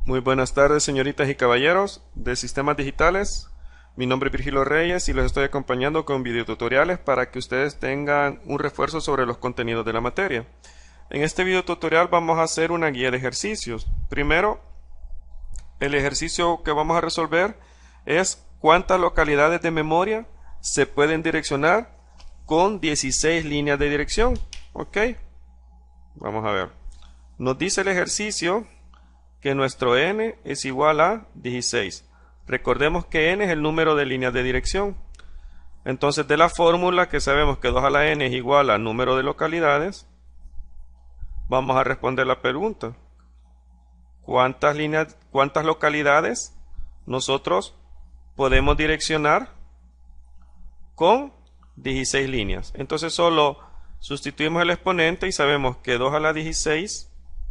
Muy buenas tardes, señoritas y caballeros de Sistemas Digitales. Mi nombre es Virgilio Reyes y los estoy acompañando con videotutoriales para que ustedes tengan un refuerzo sobre los contenidos de la materia. En este videotutorial vamos a hacer una guía de ejercicios. Primero, el ejercicio que vamos a resolver es cuántas localidades de memoria se pueden direccionar con 16 líneas de dirección. Ok, vamos a ver. Nos dice el ejercicio que nuestro n es igual a 16. Recordemos que n es el número de líneas de dirección. Entonces, de la fórmula que sabemos que 2 a la n es igual al número de localidades, vamos a responder la pregunta: ¿cuántas localidades nosotros podemos direccionar con 16 líneas? Entonces solo sustituimos el exponente y sabemos que 2 a la 16,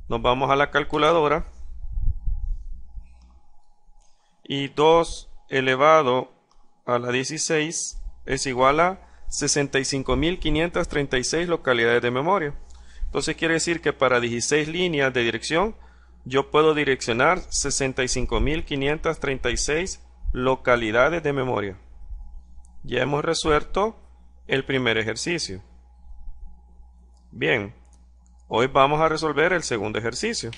nos vamos a la calculadora, y 2 elevado a la 16 es igual a 65.536 localidades de memoria. Entonces quiere decir que para 16 líneas de dirección yo puedo direccionar 65.536 localidades de memoria. Ya hemos resuelto el primer ejercicio. Bien, hoy vamos a resolver el segundo ejercicio.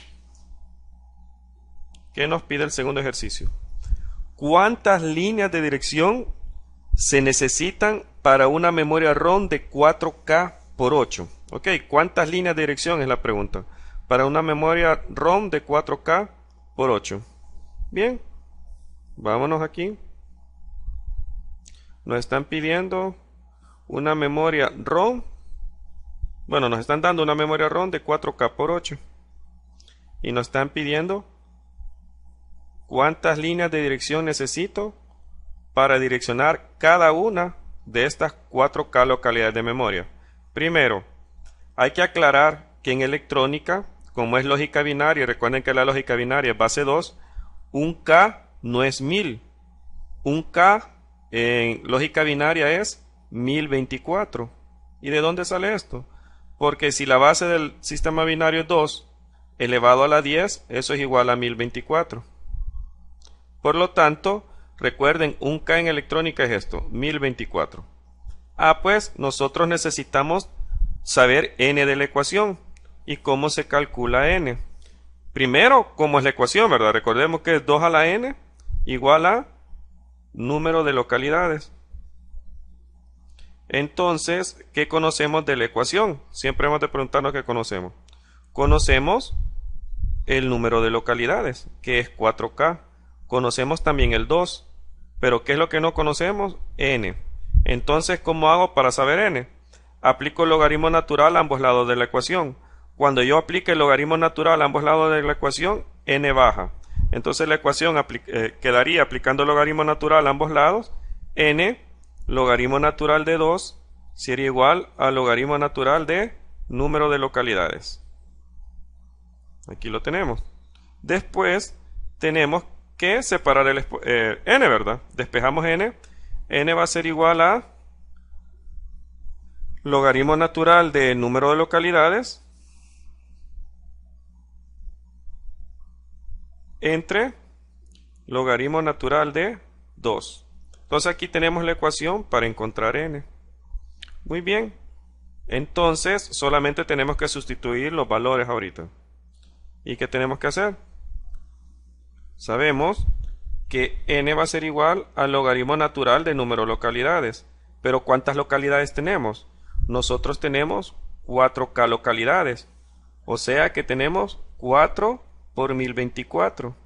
¿Qué nos pide el segundo ejercicio? ¿Cuántas líneas de dirección se necesitan para una memoria ROM de 4K por 8? Ok, ¿cuántas líneas de dirección es la pregunta? Para una memoria ROM de 4K por 8. Bien, vámonos aquí. Nos están pidiendo una memoria ROM. Bueno, nos están dando una memoria ROM de 4K por 8. Y nos están pidiendo ¿cuántas líneas de dirección necesito para direccionar cada una de estas 4K localidades de memoria? Primero, hay que aclarar que en electrónica, como es lógica binaria, recuerden que la lógica binaria es base 2, un K no es 1000. Un K en lógica binaria es 1024. ¿Y de dónde sale esto? Porque si la base del sistema binario es 2 elevado a la 10, eso es igual a 1024. Por lo tanto, recuerden, un K en electrónica es esto, 1024. Pues nosotros necesitamos saber n de la ecuación. ¿Y cómo se calcula n? Primero, ¿cómo es la ecuación, verdad? Recordemos que es 2 a la n igual a número de localidades. Entonces, ¿qué conocemos de la ecuación? Siempre hemos de preguntarnos qué conocemos. Conocemos el número de localidades, que es 4K. Conocemos también el 2, pero ¿qué es lo que no conocemos? N. Entonces, ¿cómo hago para saber n? Aplico el logaritmo natural a ambos lados de la ecuación. Cuando yo aplique el logaritmo natural a ambos lados de la ecuación, n baja. Entonces la ecuación quedaría aplicando el logaritmo natural a ambos lados. N, logaritmo natural de 2, sería igual al logaritmo natural de número de localidades. Aquí lo tenemos. Después tenemos que separar el n, ¿verdad? Despejamos n. N va a ser igual a logaritmo natural de número de localidades entre logaritmo natural de 2. Entonces aquí tenemos la ecuación para encontrar n. Muy bien. Entonces solamente tenemos que sustituir los valores ahorita. ¿Y qué tenemos que hacer? Sabemos que n va a ser igual al logaritmo natural de número de localidades. Pero ¿cuántas localidades tenemos? Nosotros tenemos 4K localidades. O sea que tenemos 4 por 1024.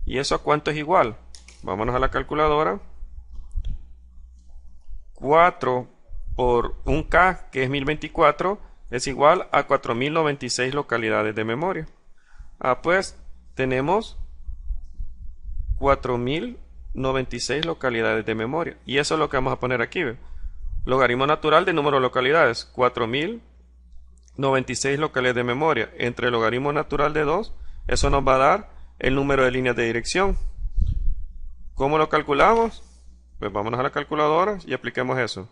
¿Y eso a cuánto es igual? Vámonos a la calculadora. 4 por 1K, que es 1024, es igual a 4096 localidades de memoria. Pues tenemos 4096 localidades de memoria. Y eso es lo que vamos a poner aquí. Logaritmo natural de número de localidades, 4096 localidades de memoria. Entre el logaritmo natural de 2, eso nos va a dar el número de líneas de dirección. ¿Cómo lo calculamos? Pues vámonos a la calculadora y apliquemos eso.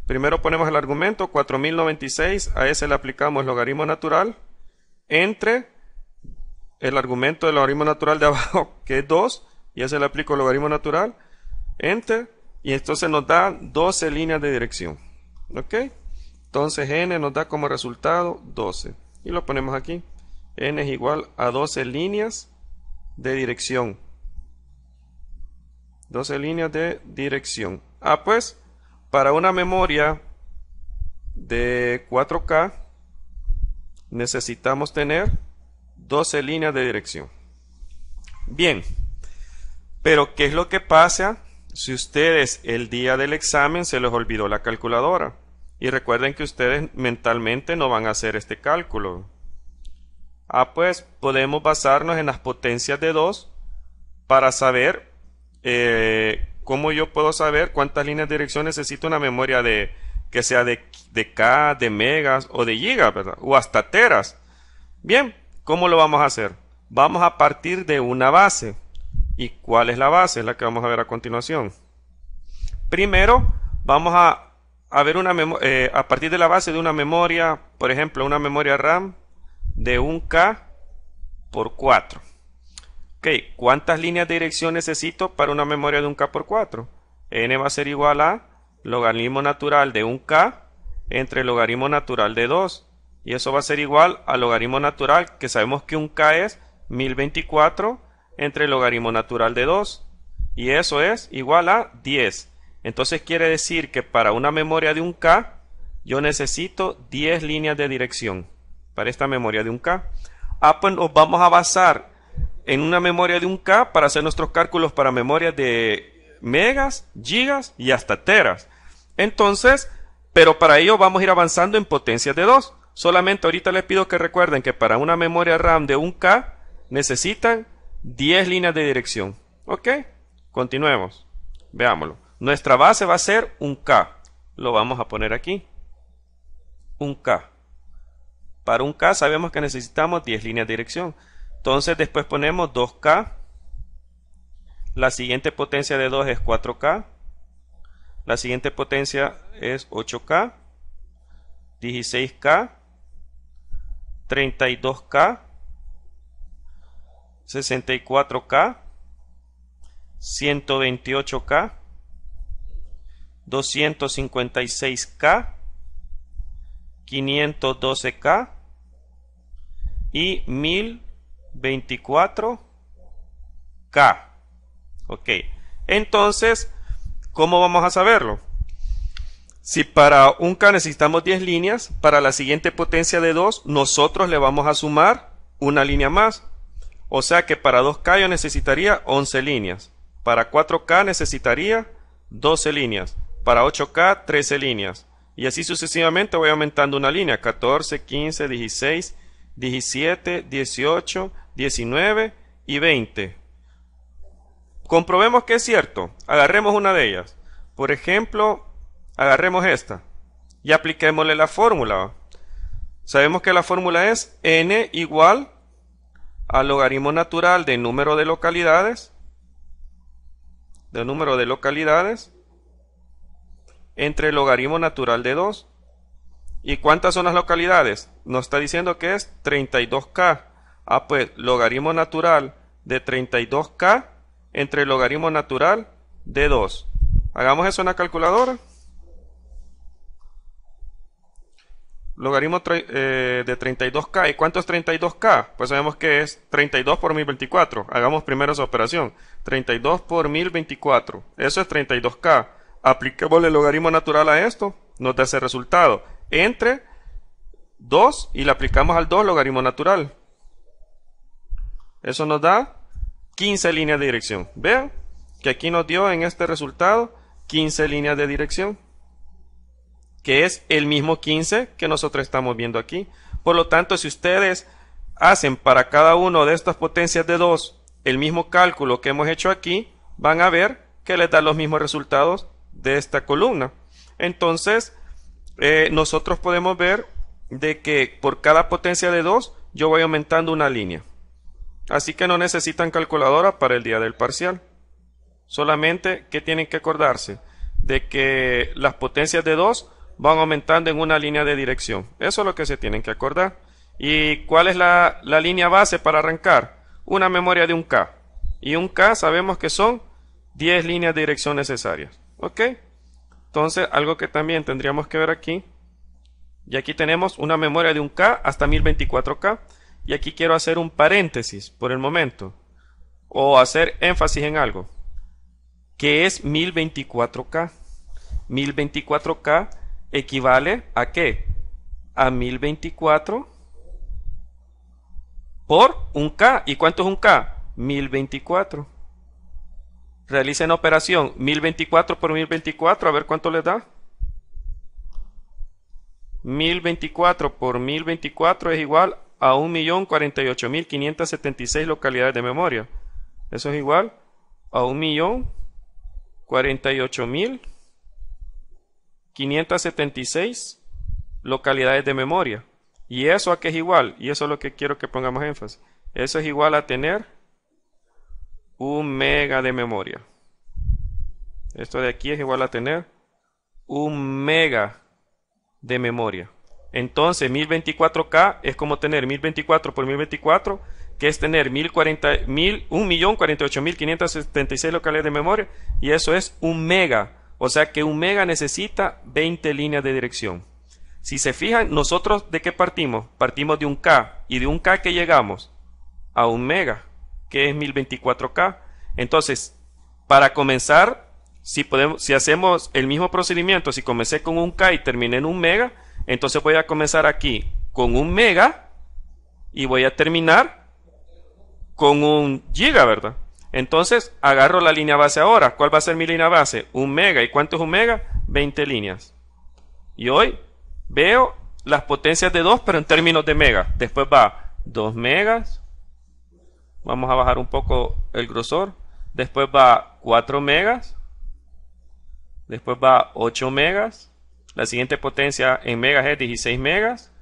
Primero ponemos el argumento, 4096, a ese le aplicamos logaritmo natural entre el argumento del logaritmo natural de abajo, que es 2, y ese le aplico el logaritmo natural, enter, y entonces nos da 12 líneas de dirección. ¿Ok? Entonces n nos da como resultado 12. Y lo ponemos aquí. N es igual a 12 líneas de dirección. 12 líneas de dirección. Pues, para una memoria de 4K, necesitamos tener 12 líneas de dirección. Bien, pero ¿qué es lo que pasa si ustedes el día del examen se les olvidó la calculadora? Y recuerden que ustedes mentalmente no van a hacer este cálculo. Pues podemos basarnos en las potencias de 2 para saber cómo yo puedo saber cuántas líneas de dirección necesito una memoria que sea de K, de megas o de gigas, ¿verdad? O hasta teras. Bien, ¿cómo lo vamos a hacer? Vamos a partir de una base. ¿Y cuál es la base? Es la que vamos a ver a continuación. Primero, vamos a ver a partir de la base de una memoria, por ejemplo, una memoria RAM de 1K por 4. Ok, ¿cuántas líneas de dirección necesito para una memoria de 1K por 4? N va a ser igual a logaritmo natural de 1K entre logaritmo natural de 2. Y eso va a ser igual al logaritmo natural, que sabemos que 1K es 1024 entre logaritmo natural de 2. Y eso es igual a 10. Entonces quiere decir que para una memoria de 1K, yo necesito 10 líneas de dirección para esta memoria de 1K. Pues nos vamos a basar en una memoria de 1K para hacer nuestros cálculos para memorias de megas, gigas y hasta teras. Entonces, pero para ello vamos a ir avanzando en potencias de 2. Solamente ahorita les pido que recuerden que para una memoria RAM de 1K necesitan 10 líneas de dirección. ¿Ok? Continuemos. Veámoslo. Nuestra base va a ser 1K. Lo vamos a poner aquí. 1K. Para 1K sabemos que necesitamos 10 líneas de dirección. Entonces después ponemos 2K. La siguiente potencia de 2 es 4K. La siguiente potencia es 8K. 16K. 32K. 64K. 128K. 256K. 512K. Y 1024K. Ok. Entonces, ¿cómo vamos a saberlo? Si para 1K necesitamos 10 líneas, para la siguiente potencia de 2, nosotros le vamos a sumar una línea más. O sea que para 2K yo necesitaría 11 líneas. Para 4K necesitaría 12 líneas. Para 8K, 13 líneas. Y así sucesivamente voy aumentando una línea. 14, 15, 16, 17, 18, 19 y 20. Comprobemos que es cierto. Agarremos una de ellas. Por ejemplo, agarremos esta. Y apliquémosle la fórmula. Sabemos que la fórmula es n igual al logaritmo natural del número de localidades. Entre el logaritmo natural de 2. ¿Y cuántas son las localidades? Nos está diciendo que es 32K. Pues logaritmo natural de 32K entre el logaritmo natural de 2. Hagamos eso en la calculadora. Logaritmo de 32K. ¿Y cuánto es 32K? Pues sabemos que es 32 por 1024. Hagamos primero esa operación. 32 por 1024. Eso es 32K. Apliquémosle el logaritmo natural a esto. Nos da ese resultado. Entre 2 y le aplicamos al 2 logaritmo natural. Eso nos da 15 líneas de dirección. Vean que aquí nos dio en este resultado 15 líneas de dirección, que es el mismo 15 que nosotros estamos viendo aquí. Por lo tanto, si ustedes hacen para cada uno de estas potencias de 2 el mismo cálculo que hemos hecho aquí, van a ver que les da los mismos resultados de esta columna. Entonces, nosotros podemos ver de que por cada potencia de 2 yo voy aumentando una línea. Así que no necesitan calculadora para el día del parcial. Solamente que tienen que acordarse de que las potencias de 2 van aumentando en una línea de dirección. Eso es lo que se tienen que acordar. ¿Y cuál es la línea base para arrancar? Una memoria de un K. Y un K sabemos que son 10 líneas de dirección necesarias. ¿Ok? Entonces, algo que también tendríamos que ver aquí. Y aquí tenemos una memoria de un K hasta 1024K. Y aquí quiero hacer un paréntesis por el momento. O hacer énfasis en algo. ¿Qué es 1024K? 1024K equivale ¿a qué? A 1024 por un K. ¿Y cuánto es un K? 1024. Realicen operación 1024 por 1024, a ver cuánto les da. 1024 por 1024 es igual a 1.048.576 localidades de memoria. Eso es igual a 1.048.576 localidades de memoria. ¿Y eso a qué es igual? Y eso es lo que quiero que pongamos énfasis. Eso es igual a tener 1 mega de memoria. Esto de aquí es igual a tener 1 mega de memoria. Entonces 1024K es como tener 1024 por 1024, que es tener 1.048.576 localidades de memoria, y eso es 1 mega. O sea que 1 mega necesita 20 líneas de dirección. Si se fijan, nosotros ¿de qué partimos? Partimos de un K, y de un K que llegamos a 1 mega, que es 1024K. Entonces, para comenzar, si hacemos el mismo procedimiento, si comencé con un K y terminé en 1 mega, entonces voy a comenzar aquí con 1 mega y voy a terminar con 1 giga, ¿verdad? Entonces, agarro la línea base ahora. ¿Cuál va a ser mi línea base? 1 mega. ¿Y cuánto es 1 mega? 20 líneas. Y hoy veo las potencias de 2, pero en términos de mega. Después va 2 megas. Vamos a bajar un poco el grosor. Después va 4 megas. Después va 8 megas. La siguiente potencia en megas es 16 megas.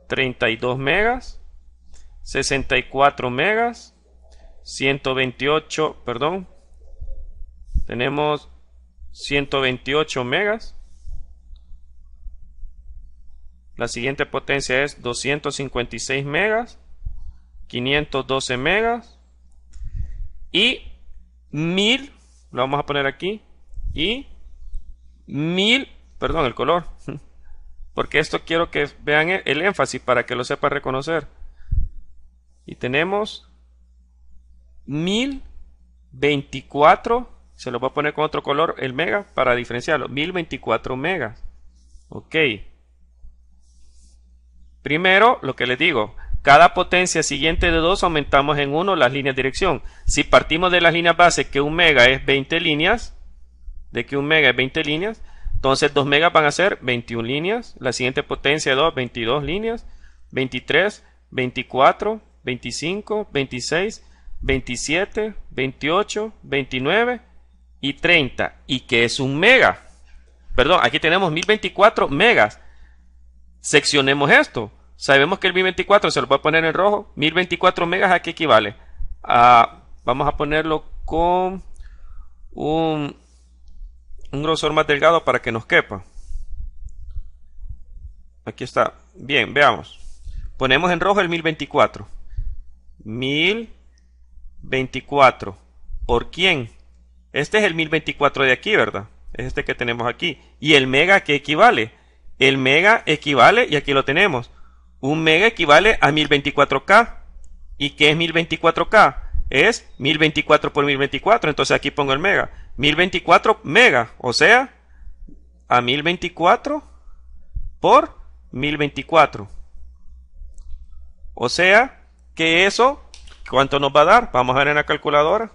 32 megas. 64 megas. 128, perdón. Tenemos 128 megas. La siguiente potencia es 256 megas, 512 megas y 1000, lo vamos a poner aquí, y 1000, perdón, el color, porque esto quiero que vean el énfasis para que lo sepan reconocer. Y tenemos 1024, se lo voy a poner con otro color, el mega, para diferenciarlo, 1024 megas. Ok. Primero, lo que les digo, cada potencia siguiente de 2 aumentamos en 1 las líneas de dirección. Si partimos de las líneas base que 1 mega es 20 líneas, entonces 2 megas van a ser 21 líneas. La siguiente potencia de 2, 22 líneas, 23, 24, 25, 26, 27, 28, 29 y 30. ¿Y qué es 1 mega? Perdón, aquí tenemos 1024 megas. Seccionemos esto. Sabemos que el 1024 se lo voy a poner en rojo. 1024 megas, ¿a qué equivale? Vamos a ponerlo con un grosor más delgado para que nos quepa. Aquí está. Bien, veamos. Ponemos en rojo el 1024. 1024. ¿Por quién? Este es el 1024 de aquí, ¿verdad? Es este que tenemos aquí. ¿Y el mega a qué equivale? El mega equivale, y aquí lo tenemos, 1 mega equivale a 1024K. ¿Y qué es 1024K? Es 1024 por 1024, entonces aquí pongo el mega. 1024 mega, o sea, a 1024 por 1024. O sea, que eso, ¿cuánto nos va a dar? Vamos a ver en la calculadora.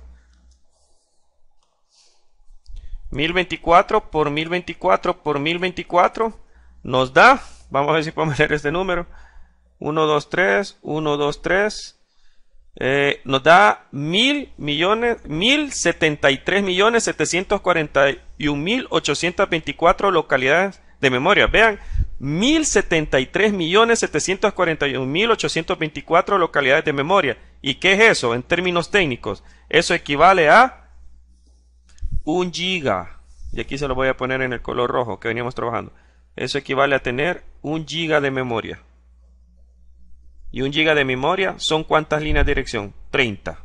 1024 por 1024 por 1024 nos da, vamos a ver si podemos leer este número, 1, 2, 3, 1, 2, 3, nos da 1.073.741.824 localidades de memoria. Vean, 1.073.741.824 localidades de memoria. ¿Y qué es eso en términos técnicos? Eso equivale a 1 giga. Y aquí se lo voy a poner en el color rojo que veníamos trabajando. Eso equivale a tener 1 giga de memoria. y 1 giga de memoria son ¿cuántas líneas de dirección? 30.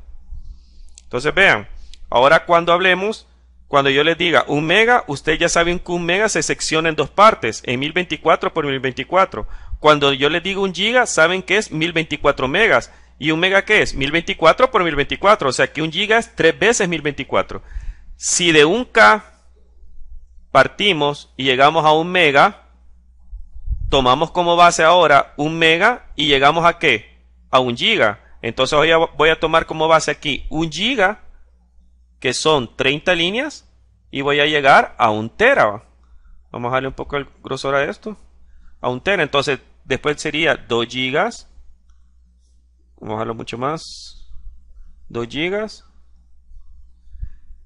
Entonces vean, ahora cuando hablemos, cuando yo les diga 1 mega, ustedes ya saben que 1 mega se secciona en dos partes, en 1024 por 1024. Cuando yo les digo 1 giga, saben que es 1024 megas. ¿Y 1 mega qué es? 1024 por 1024, o sea que 1 giga es 3 veces 1024. Si de 1K partimos y llegamos a 1 mega, tomamos como base ahora 1 mega y llegamos a ¿qué? A 1 giga. Entonces voy a tomar como base aquí 1 giga, que son 30 líneas, y voy a llegar a 1 tera. Vamos a darle un poco el grosor a esto. A 1 tera. Entonces después sería 2 gigas. Vamos a dejarlo mucho más. 2 gigas.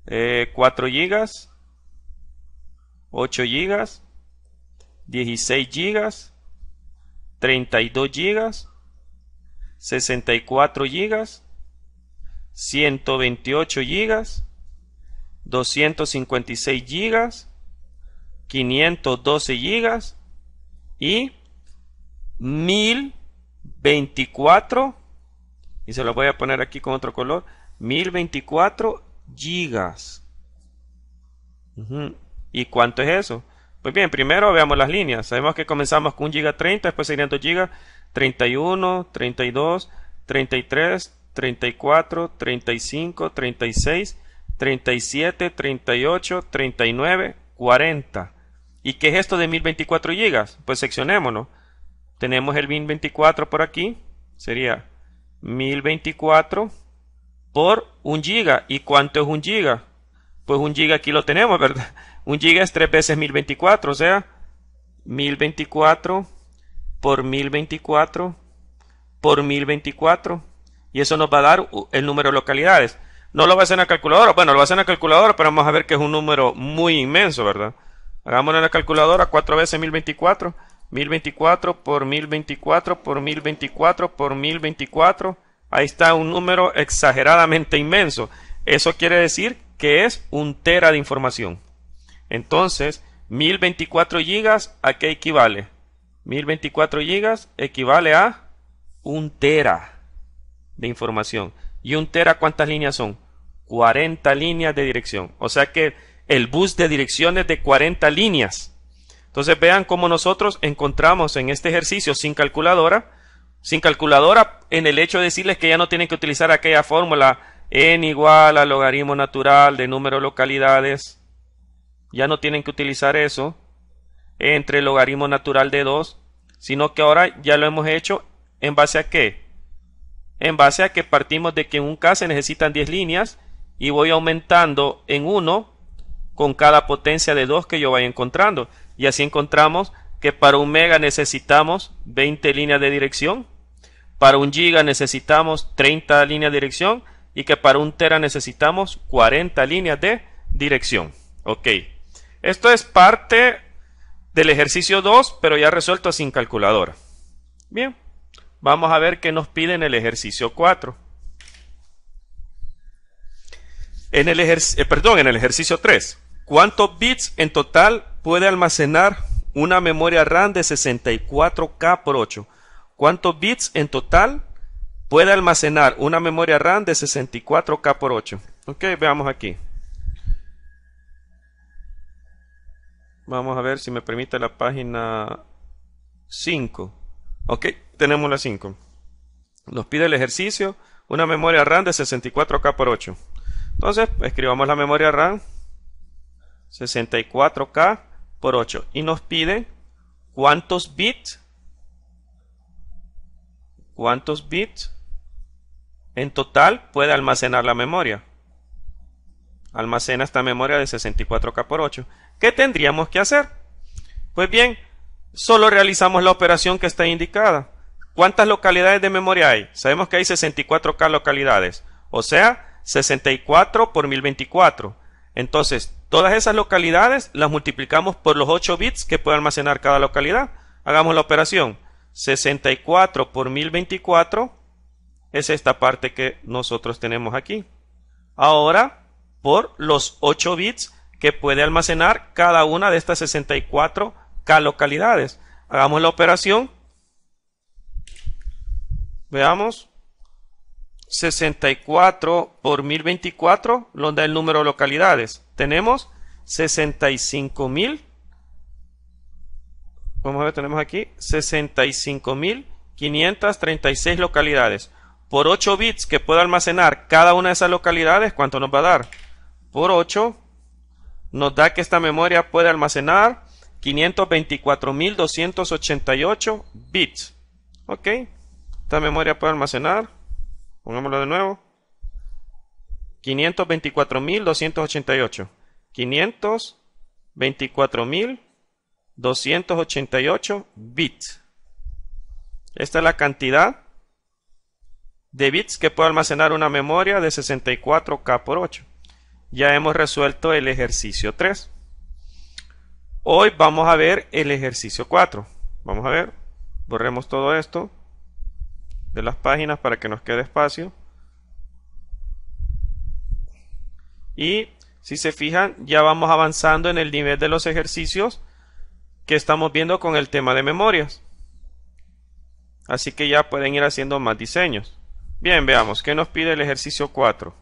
4 gigas. 8 gigas. 16 gigas. 32 gigas. 64 gigas. 128 gigas. 256 gigas. 512 gigas. Y 1024. Y se lo voy a poner aquí con otro color. 1024 gigas. ¿Y cuánto es eso? Pues bien, primero veamos las líneas. Sabemos que comenzamos con 1 giga 30, después serían 2 gigas, 31, 32, 33, 34, 35, 36, 37, 38, 39, 40. ¿Y qué es esto de 1024 gigas? Pues seccionémonos. Tenemos el 1024 por aquí. Sería 1024 por 1 giga. ¿Y cuánto es 1 giga? Pues 1 giga aquí lo tenemos, ¿verdad? 1 giga es 3 veces 1024, o sea, 1024 por 1024 por 1024. Y eso nos va a dar el número de localidades. No lo va a hacer en la calculadora. Bueno, lo va a hacer en la calculadora, pero vamos a ver que es un número muy inmenso, ¿verdad? Hagámoslo en la calculadora. 4 veces 1024. 1024 por 1024 por 1024 por 1024. Ahí está un número exageradamente inmenso. Eso quiere decir que es 1 tera de información. Entonces, 1024 gigas, ¿a qué equivale? 1024 gigas equivale a 1 tera de información. ¿Y 1 tera cuántas líneas son? 40 líneas de dirección. O sea que el bus de dirección es de 40 líneas. Entonces vean cómo nosotros encontramos en este ejercicio sin calculadora en el hecho de decirles que ya no tienen que utilizar aquella fórmula n igual al logaritmo natural de número de localidades. Ya no tienen que utilizar eso entre el logaritmo natural de 2, sino que ahora ya lo hemos hecho en base a ¿qué? En base a que partimos de que en 1K se necesitan 10 líneas y voy aumentando en 1 con cada potencia de 2 que yo vaya encontrando. Y así encontramos que para 1 mega necesitamos 20 líneas de dirección, para 1 giga necesitamos 30 líneas de dirección y que para 1 tera necesitamos 40 líneas de dirección. Ok, esto es parte del ejercicio 2, pero ya resuelto sin calculadora. Bien, vamos a ver qué nos pide en el ejercicio 4. En el ejercicio 3. ¿Cuántos bits en total puede almacenar una memoria RAM de 64K por 8? ¿Cuántos bits en total puede almacenar una memoria RAM de 64K por 8? Ok, veamos aquí. Vamos a ver si me permite la página 5. Ok, tenemos la 5. Nos pide el ejercicio, una memoria RAM de 64K por 8. Entonces, escribamos la memoria RAM 64K por 8 y nos pide cuántos bits en total puede almacenar la memoria. Almacena esta memoria de 64K por 8. ¿Qué tendríamos que hacer? Pues bien, solo realizamos la operación que está indicada. ¿Cuántas localidades de memoria hay? Sabemos que hay 64K localidades, o sea, 64 por 1024. Entonces, todas esas localidades las multiplicamos por los 8 bits que puede almacenar cada localidad. Hagamos la operación. 64 por 1024 es esta parte que nosotros tenemos aquí. Ahora, por los 8 bits que puede almacenar cada una de estas 64K localidades. Hagamos la operación. Veamos. 64 por 1024 nos da el número de localidades. Tenemos 65.000. Vamos a ver, tenemos aquí 65.536 localidades. Por 8 bits que pueda almacenar cada una de esas localidades, ¿cuánto nos va a dar? Por 8 nos da que esta memoria puede almacenar 524.288 bits. Ok, esta memoria puede almacenar, pongámoslo de nuevo, 524.288. 524.288 bits. Esta es la cantidad de bits que puede almacenar una memoria de 64K por 8. Ya hemos resuelto el ejercicio 3. Hoy vamos a ver el ejercicio 4. Vamos a ver, borremos todo esto de las páginas para que nos quede espacio. Y si se fijan, ya vamos avanzando en el nivel de los ejercicios que estamos viendo con el tema de memorias. Así que ya pueden ir haciendo más diseños. Bien, veamos, ¿qué nos pide el ejercicio 4?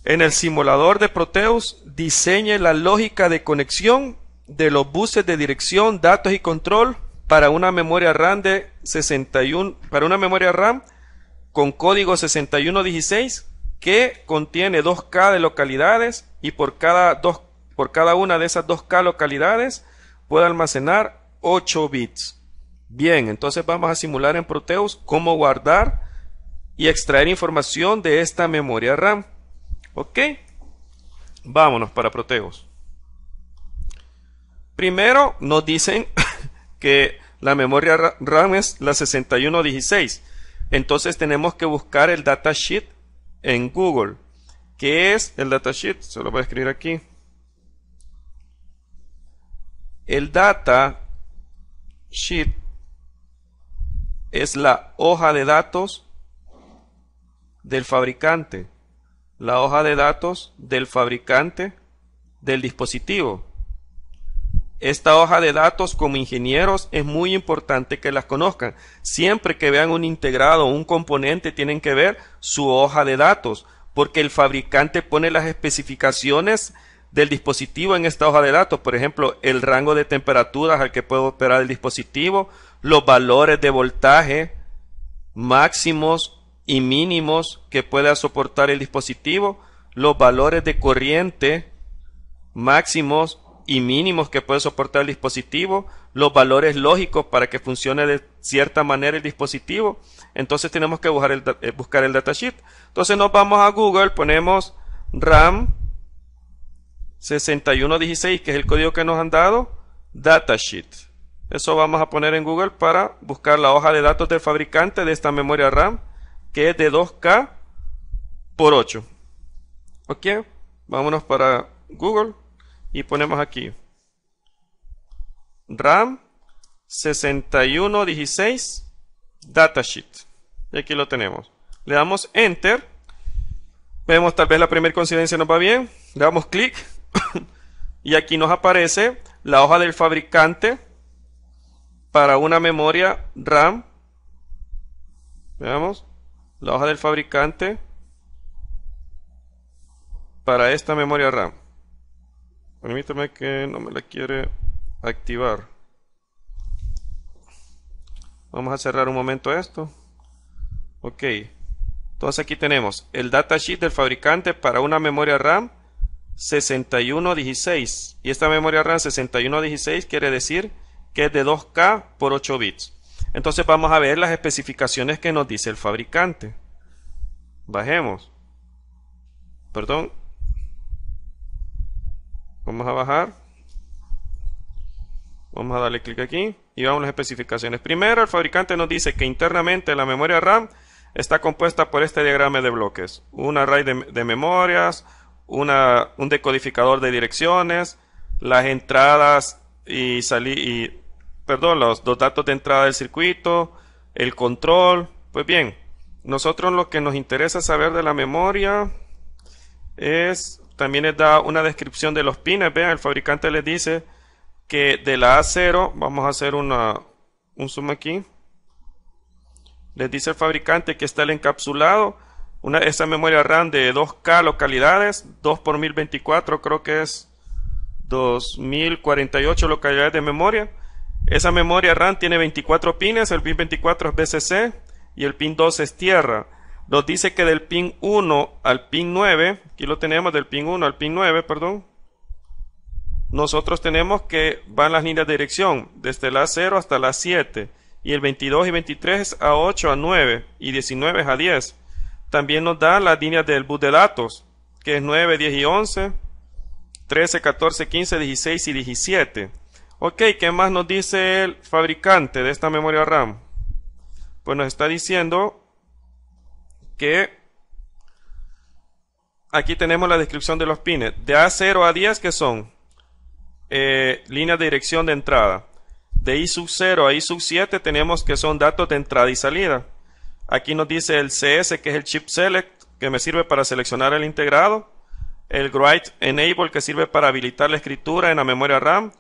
En el simulador de Proteus, diseñe la lógica de conexión de los buses de dirección, datos y control para una memoria RAM de 61, para una memoria RAM con código 6116 que contiene 2K de localidades y por cada una de esas 2K localidades puede almacenar 8 bits. Bien, entonces vamos a simular en Proteus cómo guardar y extraer información de esta memoria RAM. Ok, vámonos para Proteus. Primero nos dicen que la memoria RAM es la 6116. Entonces tenemos que buscar el datasheet en Google. ¿Qué es el datasheet? Se lo voy a escribir aquí. El datasheet es la hoja de datos del fabricante. La hoja de datos del fabricante del dispositivo. Esta hoja de datos, como ingenieros, es muy importante que las conozcan. Siempre que vean un integrado o un componente, tienen que ver su hoja de datos, porque el fabricante pone las especificaciones del dispositivo en esta hoja de datos. Por ejemplo, el rango de temperaturas al que puede operar el dispositivo, los valores de voltaje máximos y mínimos que pueda soportar el dispositivo, los valores de corriente máximos y mínimos que puede soportar el dispositivo, los valores lógicos para que funcione de cierta manera el dispositivo. Entonces tenemos que buscar el datasheet. Entonces nos vamos a Google, ponemos RAM 6116, que es el código que nos han dado, datasheet. Eso vamos a poner en Google para buscar la hoja de datos del fabricante de esta memoria RAM, que es de 2K por 8. Ok, vámonos para Google y ponemos aquí RAM 6116 datasheet. Y aquí lo tenemos. Le damos Enter. Vemos, tal vez la primera coincidencia nos va bien. Le damos clic y aquí nos aparece la hoja del fabricante para una memoria RAM. Veamos la hoja del fabricante para esta memoria RAM. Permítame, que no me la quiere activar. Vamos a cerrar un momento esto. Ok, entonces aquí tenemos el datasheet del fabricante para una memoria RAM 6116, y esta memoria RAM 6116 quiere decir que es de 2K por 8 bits. Entonces vamos a ver las especificaciones que nos dice el fabricante. Bajemos. Perdón. Vamos a bajar. Vamos a darle clic aquí y vamos a las especificaciones. Primero, el fabricante nos dice que internamente la memoria RAM está compuesta por este diagrama de bloques: un array de memorias, un decodificador de direcciones, las entradas los datos de entrada del circuito, el control. Pues bien, nosotros lo que nos interesa saber de la memoria también les da una descripción de los pines. Vean, el fabricante les dice que de la A0, vamos a hacer un zoom aquí, les dice el fabricante que está el encapsulado, esa memoria RAM de 2K localidades, 2 por 1024, creo que es 2048 localidades de memoria. Esa memoria RAM tiene 24 pines, el pin 24 es BCC y el pin 2 es tierra. Nos dice que del pin 1 al pin 9, aquí lo tenemos, del pin 1 al pin 9, perdón, nosotros tenemos que van las líneas de dirección desde la 0 hasta la 7, y el 22 y 23 a 8, a 9 y 19 a 10. También nos da las líneas del bus de datos, que es 9, 10 y 11, 13, 14, 15, 16 y 17. Ok, ¿qué más nos dice el fabricante de esta memoria RAM? Pues nos está diciendo que aquí tenemos la descripción de los pines. De A0 a 10, que son líneas de dirección de entrada. De I0 a I7 tenemos que son datos de entrada y salida. Aquí nos dice el CS, que es el Chip Select, que me sirve para seleccionar el integrado. El Write Enable, que sirve para habilitar la escritura en la memoria RAM.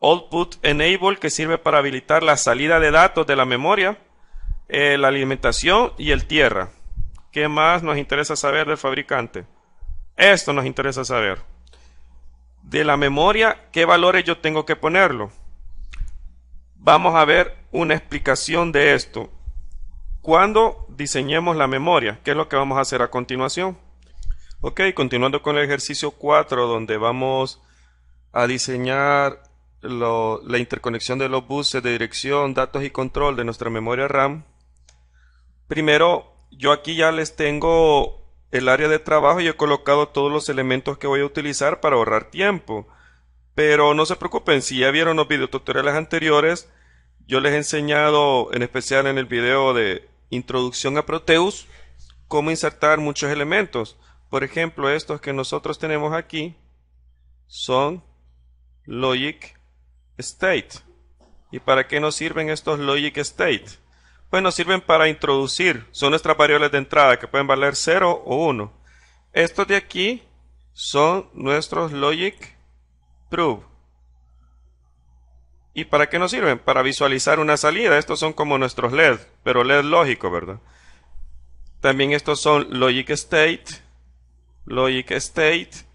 Output Enable, que sirve para habilitar la salida de datos de la memoria. La alimentación y el tierra. ¿Qué más nos interesa saber del fabricante? Esto nos interesa saber. De la memoria, ¿qué valores yo tengo que ponerlo? Vamos a ver una explicación de esto cuando diseñemos la memoria, que es lo que vamos a hacer a continuación. Ok, continuando con el ejercicio 4, donde vamos a diseñar la interconexión de los buses de dirección, datos y control de nuestra memoria RAM. Primero, yo aquí ya les tengo el área de trabajo y he colocado todos los elementos que voy a utilizar para ahorrar tiempo. Pero no se preocupen, si ya vieron los videotutoriales anteriores, yo les he enseñado, en especial en el video de Introducción a Proteus, cómo insertar muchos elementos. Por ejemplo, estos que nosotros tenemos aquí son Logic State. ¿Y para qué nos sirven estos Logic State? Pues nos sirven para introducir, son nuestras variables de entrada que pueden valer 0 o 1. Estos de aquí son nuestros Logic Prove. ¿Y para qué nos sirven? Para visualizar una salida. Estos son como nuestros LED, pero LED lógico, ¿verdad? También estos son Logic State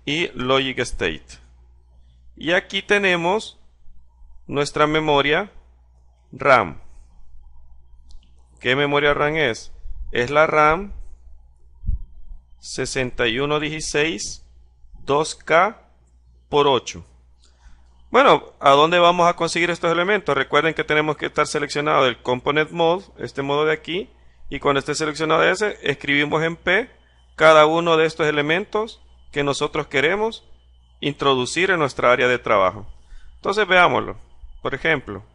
y Logic State. Y aquí tenemos nuestra memoria RAM. ¿Qué memoria RAM es? Es la RAM 6116 2K por 8. Bueno, ¿a dónde vamos a conseguir estos elementos? Recuerden que tenemos que estar seleccionado el Component Mode, este modo de aquí, y cuando esté seleccionado ese, escribimos en P cada uno de estos elementos que nosotros queremos introducir en nuestra área de trabajo. Entonces veámoslo. Por ejemplo,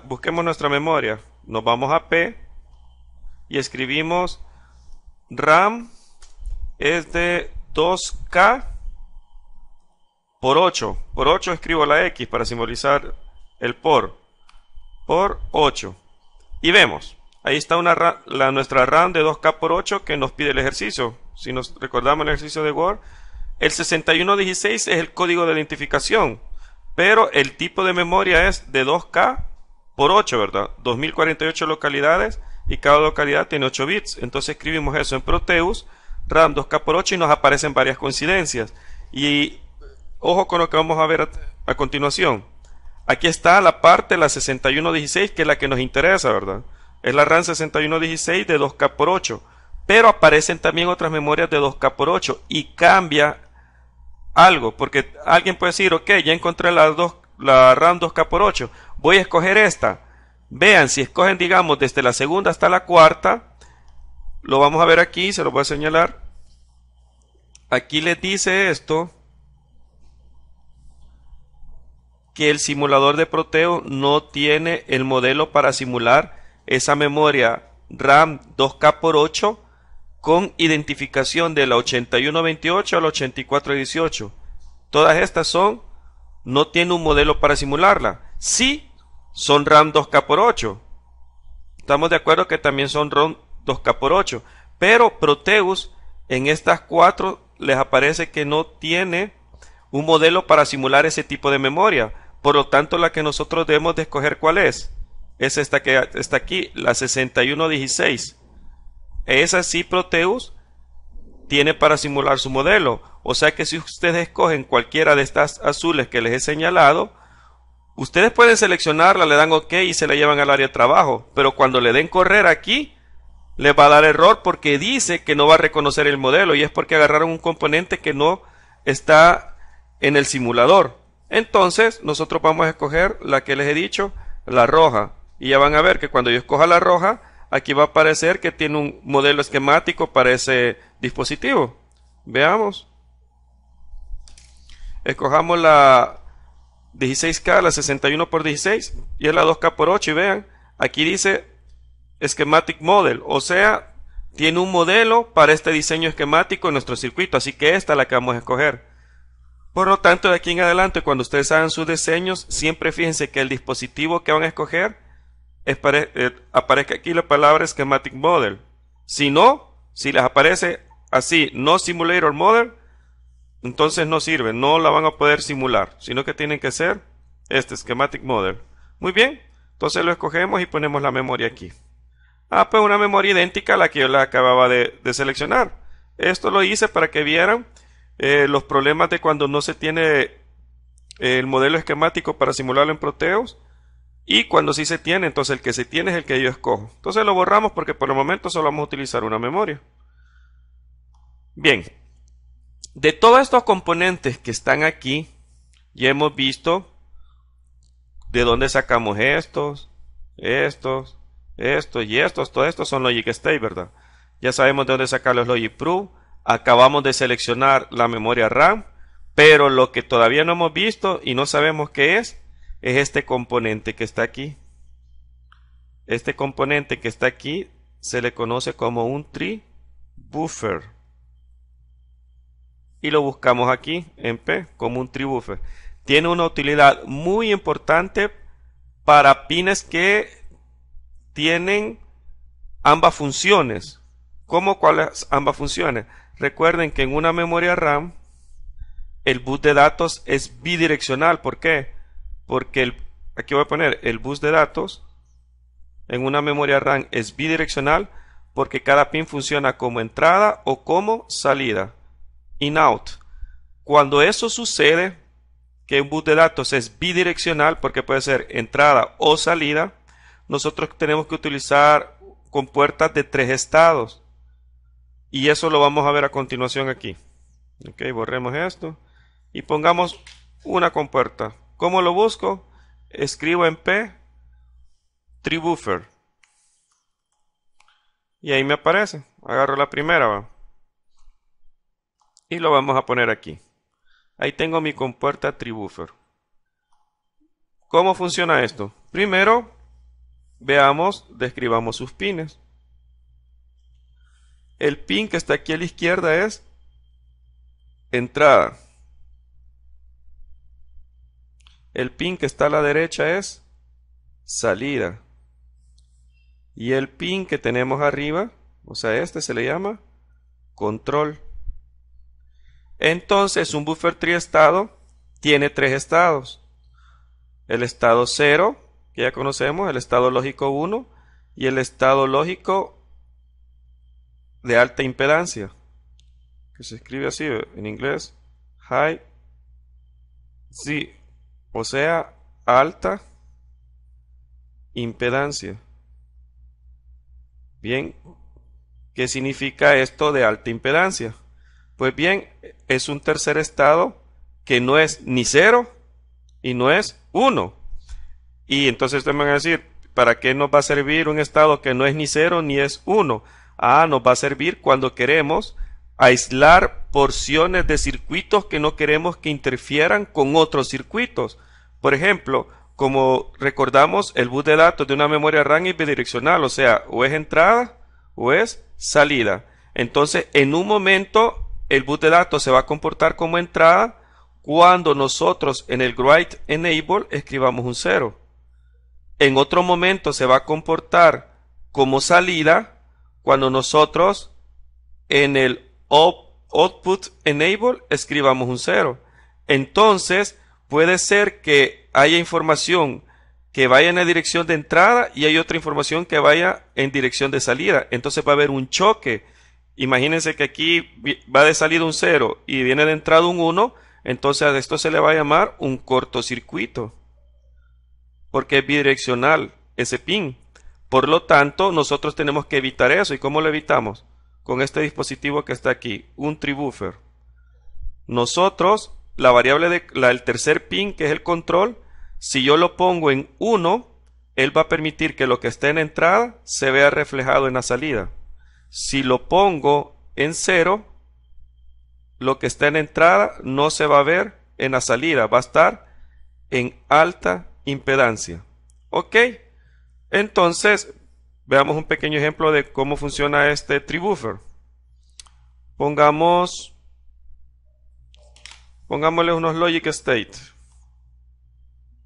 busquemos nuestra memoria, nos vamos a P y escribimos RAM es de 2K por 8. Por 8 escribo la X para simbolizar el por 8. Y vemos, ahí está nuestra RAM de 2K por 8 que nos pide el ejercicio. Si nos recordamos el ejercicio de Word, el 6116 es el código de identificación, pero el tipo de memoria es de 2K por 8, ¿verdad? 2048 localidades y cada localidad tiene 8 bits. Entonces escribimos eso en Proteus, RAM 2K por 8 y nos aparecen varias coincidencias. Y ojo con lo que vamos a ver a continuación. Aquí está la parte, la 6116, que es la que nos interesa, ¿verdad? Es la RAM 6116 de 2K por 8. Pero aparecen también otras memorias de 2K por 8 y cambia algo, porque alguien puede decir, ok, ya encontré la RAM 2K por 8, voy a escoger esta. Vean, si escogen, digamos, desde la segunda hasta la cuarta, lo vamos a ver aquí, se lo voy a señalar. Aquí les dice esto, que el simulador de Proteus no tiene el modelo para simular esa memoria RAM 2K por 8 con identificación de la 8128 a la 8418. Todas estas no tiene un modelo para simularla. Sí, son RAM 2K por 8. Estamos de acuerdo que también son RAM 2K por 8. Pero Proteus en estas 4 les aparece que no tiene un modelo para simular ese tipo de memoria. Por lo tanto, la que nosotros debemos de escoger, ¿cuál es? es esta que está aquí, la 6116. Esa sí Proteus tiene para simular su modelo. O sea que si ustedes escogen cualquiera de estas azules que les he señalado, ustedes pueden seleccionarla, le dan OK y se la llevan al área de trabajo. Pero cuando le den correr aquí, les va a dar error porque dice que no va a reconocer el modelo. Y es porque agarraron un componente que no está en el simulador. Entonces nosotros vamos a escoger la que les he dicho, la roja. Y ya van a ver que cuando yo escoja la roja, aquí va a aparecer que tiene un modelo esquemático para ese dispositivo. Veamos. Escojamos la 16K, la 61x16 y es la 2K por 8 y vean, aquí dice Schematic Model, o sea, tiene un modelo para este diseño esquemático en nuestro circuito, así que esta es la que vamos a escoger. Por lo tanto, de aquí en adelante, cuando ustedes hagan sus diseños, siempre fíjense que el dispositivo que van a escoger aparezca aquí la palabra Schematic Model. Si no, si les aparece así, no Simulator Model, entonces no sirve, no la van a poder simular, sino que tienen que ser este Schematic Model. Muy bien, entonces lo escogemos y ponemos la memoria aquí. Pues una memoria idéntica a la que yo la acababa de seleccionar. Esto lo hice para que vieran los problemas de cuando no se tiene el modelo esquemático para simularlo en Proteus y cuando sí se tiene, entonces el que se tiene es el que yo escojo. Entonces lo borramos porque por el momento solo vamos a utilizar una memoria. Bien, de todos estos componentes que están aquí, ya hemos visto de dónde sacamos estos y estos. Todos estos son Logic State, ¿verdad? Ya sabemos de dónde sacar los Logic Proof. Acabamos de seleccionar la memoria RAM, pero lo que todavía no hemos visto y no sabemos qué es este componente que está aquí. Este componente que está aquí se le conoce como un tree buffer. Y lo buscamos aquí en P como un tree buffer. Tiene una utilidad muy importante para pines que tienen ambas funciones. ¿Cómo cuáles ambas funciones? Recuerden que en una memoria RAM el bus de datos es bidireccional. ¿Por qué? Porque aquí voy a poner el bus de datos en una memoria RAM es bidireccional porque cada pin funciona como entrada o como salida. In-out. Cuando eso sucede, que un bus de datos es bidireccional porque puede ser entrada o salida, nosotros tenemos que utilizar compuertas de 3 estados. Y eso lo vamos a ver a continuación aquí. Ok, borremos esto. Y pongamos una compuerta. ¿Cómo lo busco? Escribo en P, tree buffer. Y ahí me aparece. Agarro la primera, ¿va? Y lo vamos a poner aquí. Ahí tengo mi compuerta tree buffer. ¿Cómo funciona esto? Primero, veamos, describamos sus pines. El pin que está aquí a la izquierda es entrada. El pin que está a la derecha es salida. Y el pin que tenemos arriba, o sea, este se le llama control. Entonces, un buffer triestado tiene 3 estados. El estado 0, que ya conocemos, el estado lógico 1 y el estado lógico de alta impedancia, que se escribe así en inglés, high, sí, o sea, alta impedancia. Bien, ¿qué significa esto de alta impedancia? Pues bien, es un tercer estado que no es ni 0 y no es 1. Y entonces ustedes me van a decir, ¿para qué nos va a servir un estado que no es ni 0 ni es 1? Nos va a servir cuando queremos aislar porciones de circuitos que no queremos que interfieran con otros circuitos. Por ejemplo, como recordamos, el bus de datos de una memoria RAM es bidireccional, o sea, o es entrada o es salida. Entonces, en un momento, el bus de datos se va a comportar como entrada cuando nosotros en el write enable escribamos un 0. En otro momento se va a comportar como salida cuando nosotros en el output enable escribamos un 0. Entonces puede ser que haya información que vaya en la dirección de entrada y hay otra información que vaya en dirección de salida. Entonces va a haber un choque. Imagínense que aquí va de salida un 0 y viene de entrada un 1, entonces a esto se le va a llamar un cortocircuito, porque es bidireccional ese pin. Por lo tanto, nosotros tenemos que evitar eso. ¿Y cómo lo evitamos? Con este dispositivo que está aquí, un tribuffer. Nosotros, la variable el tercer pin, que es el control, si yo lo pongo en 1, él va a permitir que lo que esté en entrada se vea reflejado en la salida. Si lo pongo en 0, lo que está en entrada no se va a ver en la salida, va a estar en alta impedancia. ¿Ok? Entonces, veamos un pequeño ejemplo de cómo funciona este tribuffer. Pongámosle unos logic state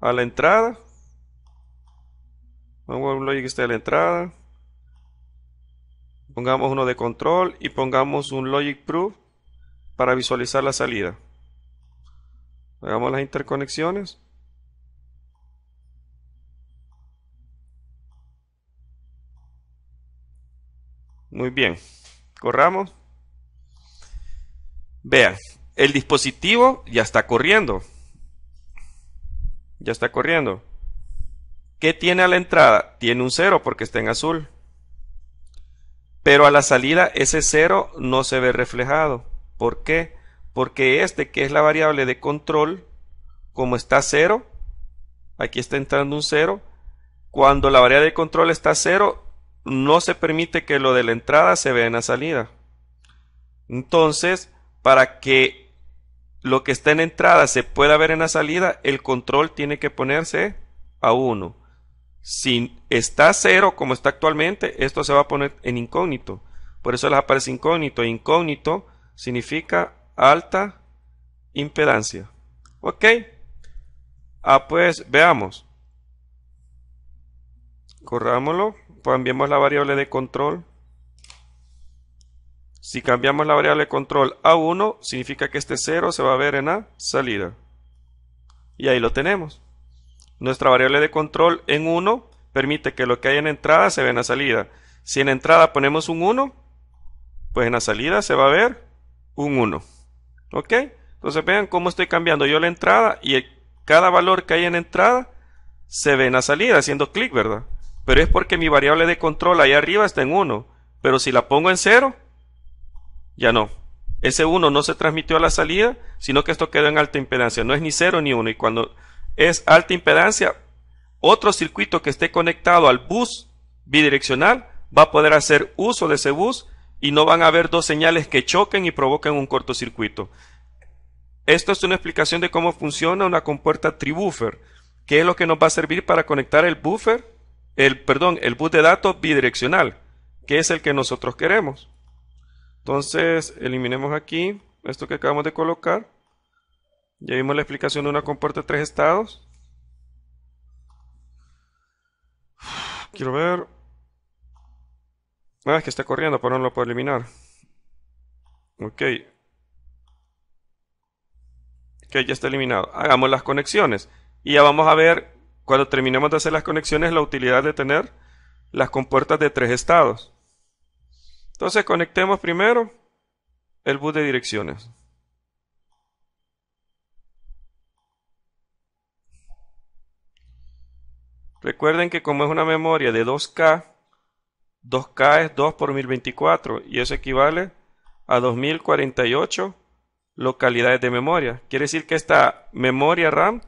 a la entrada. Vamos a un logic state a la entrada. Pongamos uno de control y pongamos un logic proof para visualizar la salida. Hagamos las interconexiones. Muy bien. Corramos. Vean, el dispositivo ya está corriendo. Ya está corriendo. ¿Qué tiene a la entrada? Tiene un 0 porque está en azul. Pero a la salida ese 0 no se ve reflejado. ¿Por qué? Porque este, que es la variable de control, como está 0, aquí está entrando un 0, cuando la variable de control está 0, no se permite que lo de la entrada se vea en la salida. Entonces, para que lo que está en entrada se pueda ver en la salida, el control tiene que ponerse a 1. Si está 0 como está actualmente, esto se va a poner en incógnito. Por eso les aparece incógnito. Incógnito significa alta impedancia. ¿Ok? Pues veamos. Corrámoslo. Cambiamos la variable de control. Si cambiamos la variable de control a 1, significa que este 0 se va a ver en la salida. Y ahí lo tenemos. Nuestra variable de control en 1 permite que lo que hay en entrada se vea en la salida. Si en entrada ponemos un 1, pues en la salida se va a ver un 1. ¿Ok? Entonces vean cómo estoy cambiando yo la entrada y cada valor que hay en entrada se ve en la salida haciendo clic, ¿verdad? Pero es porque mi variable de control ahí arriba está en 1. Pero si la pongo en 0, ya no. Ese 1 no se transmitió a la salida, sino que esto quedó en alta impedancia. No es ni 0 ni 1. Y cuando es alta impedancia, otro circuito que esté conectado al bus bidireccional va a poder hacer uso de ese bus y no van a haber dos señales que choquen y provoquen un cortocircuito. Esto es una explicación de cómo funciona una compuerta tribuffer, que es lo que nos va a servir para conectar el bus de datos bidireccional, que es el que nosotros queremos. Entonces, eliminemos aquí esto que acabamos de colocar. Ya vimos la explicación de una compuerta de 3 estados. Quiero ver. Es que está corriendo, pero no lo puedo eliminar. Ok, ya está eliminado. Hagamos las conexiones. Y ya vamos a ver, cuando terminemos de hacer las conexiones, la utilidad de tener las compuertas de 3 estados. Entonces, conectemos primero el bus de direcciones. Recuerden que como es una memoria de 2K, 2K es 2 por 1024 y eso equivale a 2048 localidades de memoria. Quiere decir que esta memoria RAM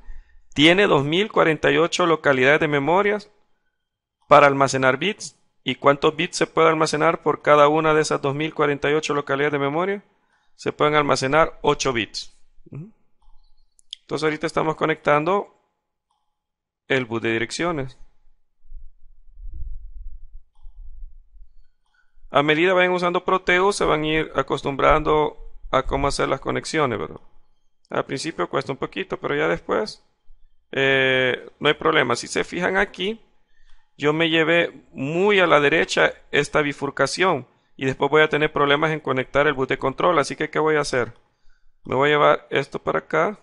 tiene 2048 localidades de memorias para almacenar bits. ¿Y cuántos bits se puede almacenar por cada una de esas 2048 localidades de memoria? Se pueden almacenar 8 bits. Entonces ahorita estamos conectando el bus de direcciones. A medida vayan usando Proteus, se van a ir acostumbrando a cómo hacer las conexiones, ¿verdad? Al principio cuesta un poquito, pero ya después no hay problema. Si se fijan aquí, yo me llevé muy a la derecha esta bifurcación y después voy a tener problemas en conectar el bus de control. Así que, ¿qué voy a hacer? Me voy a llevar esto para acá,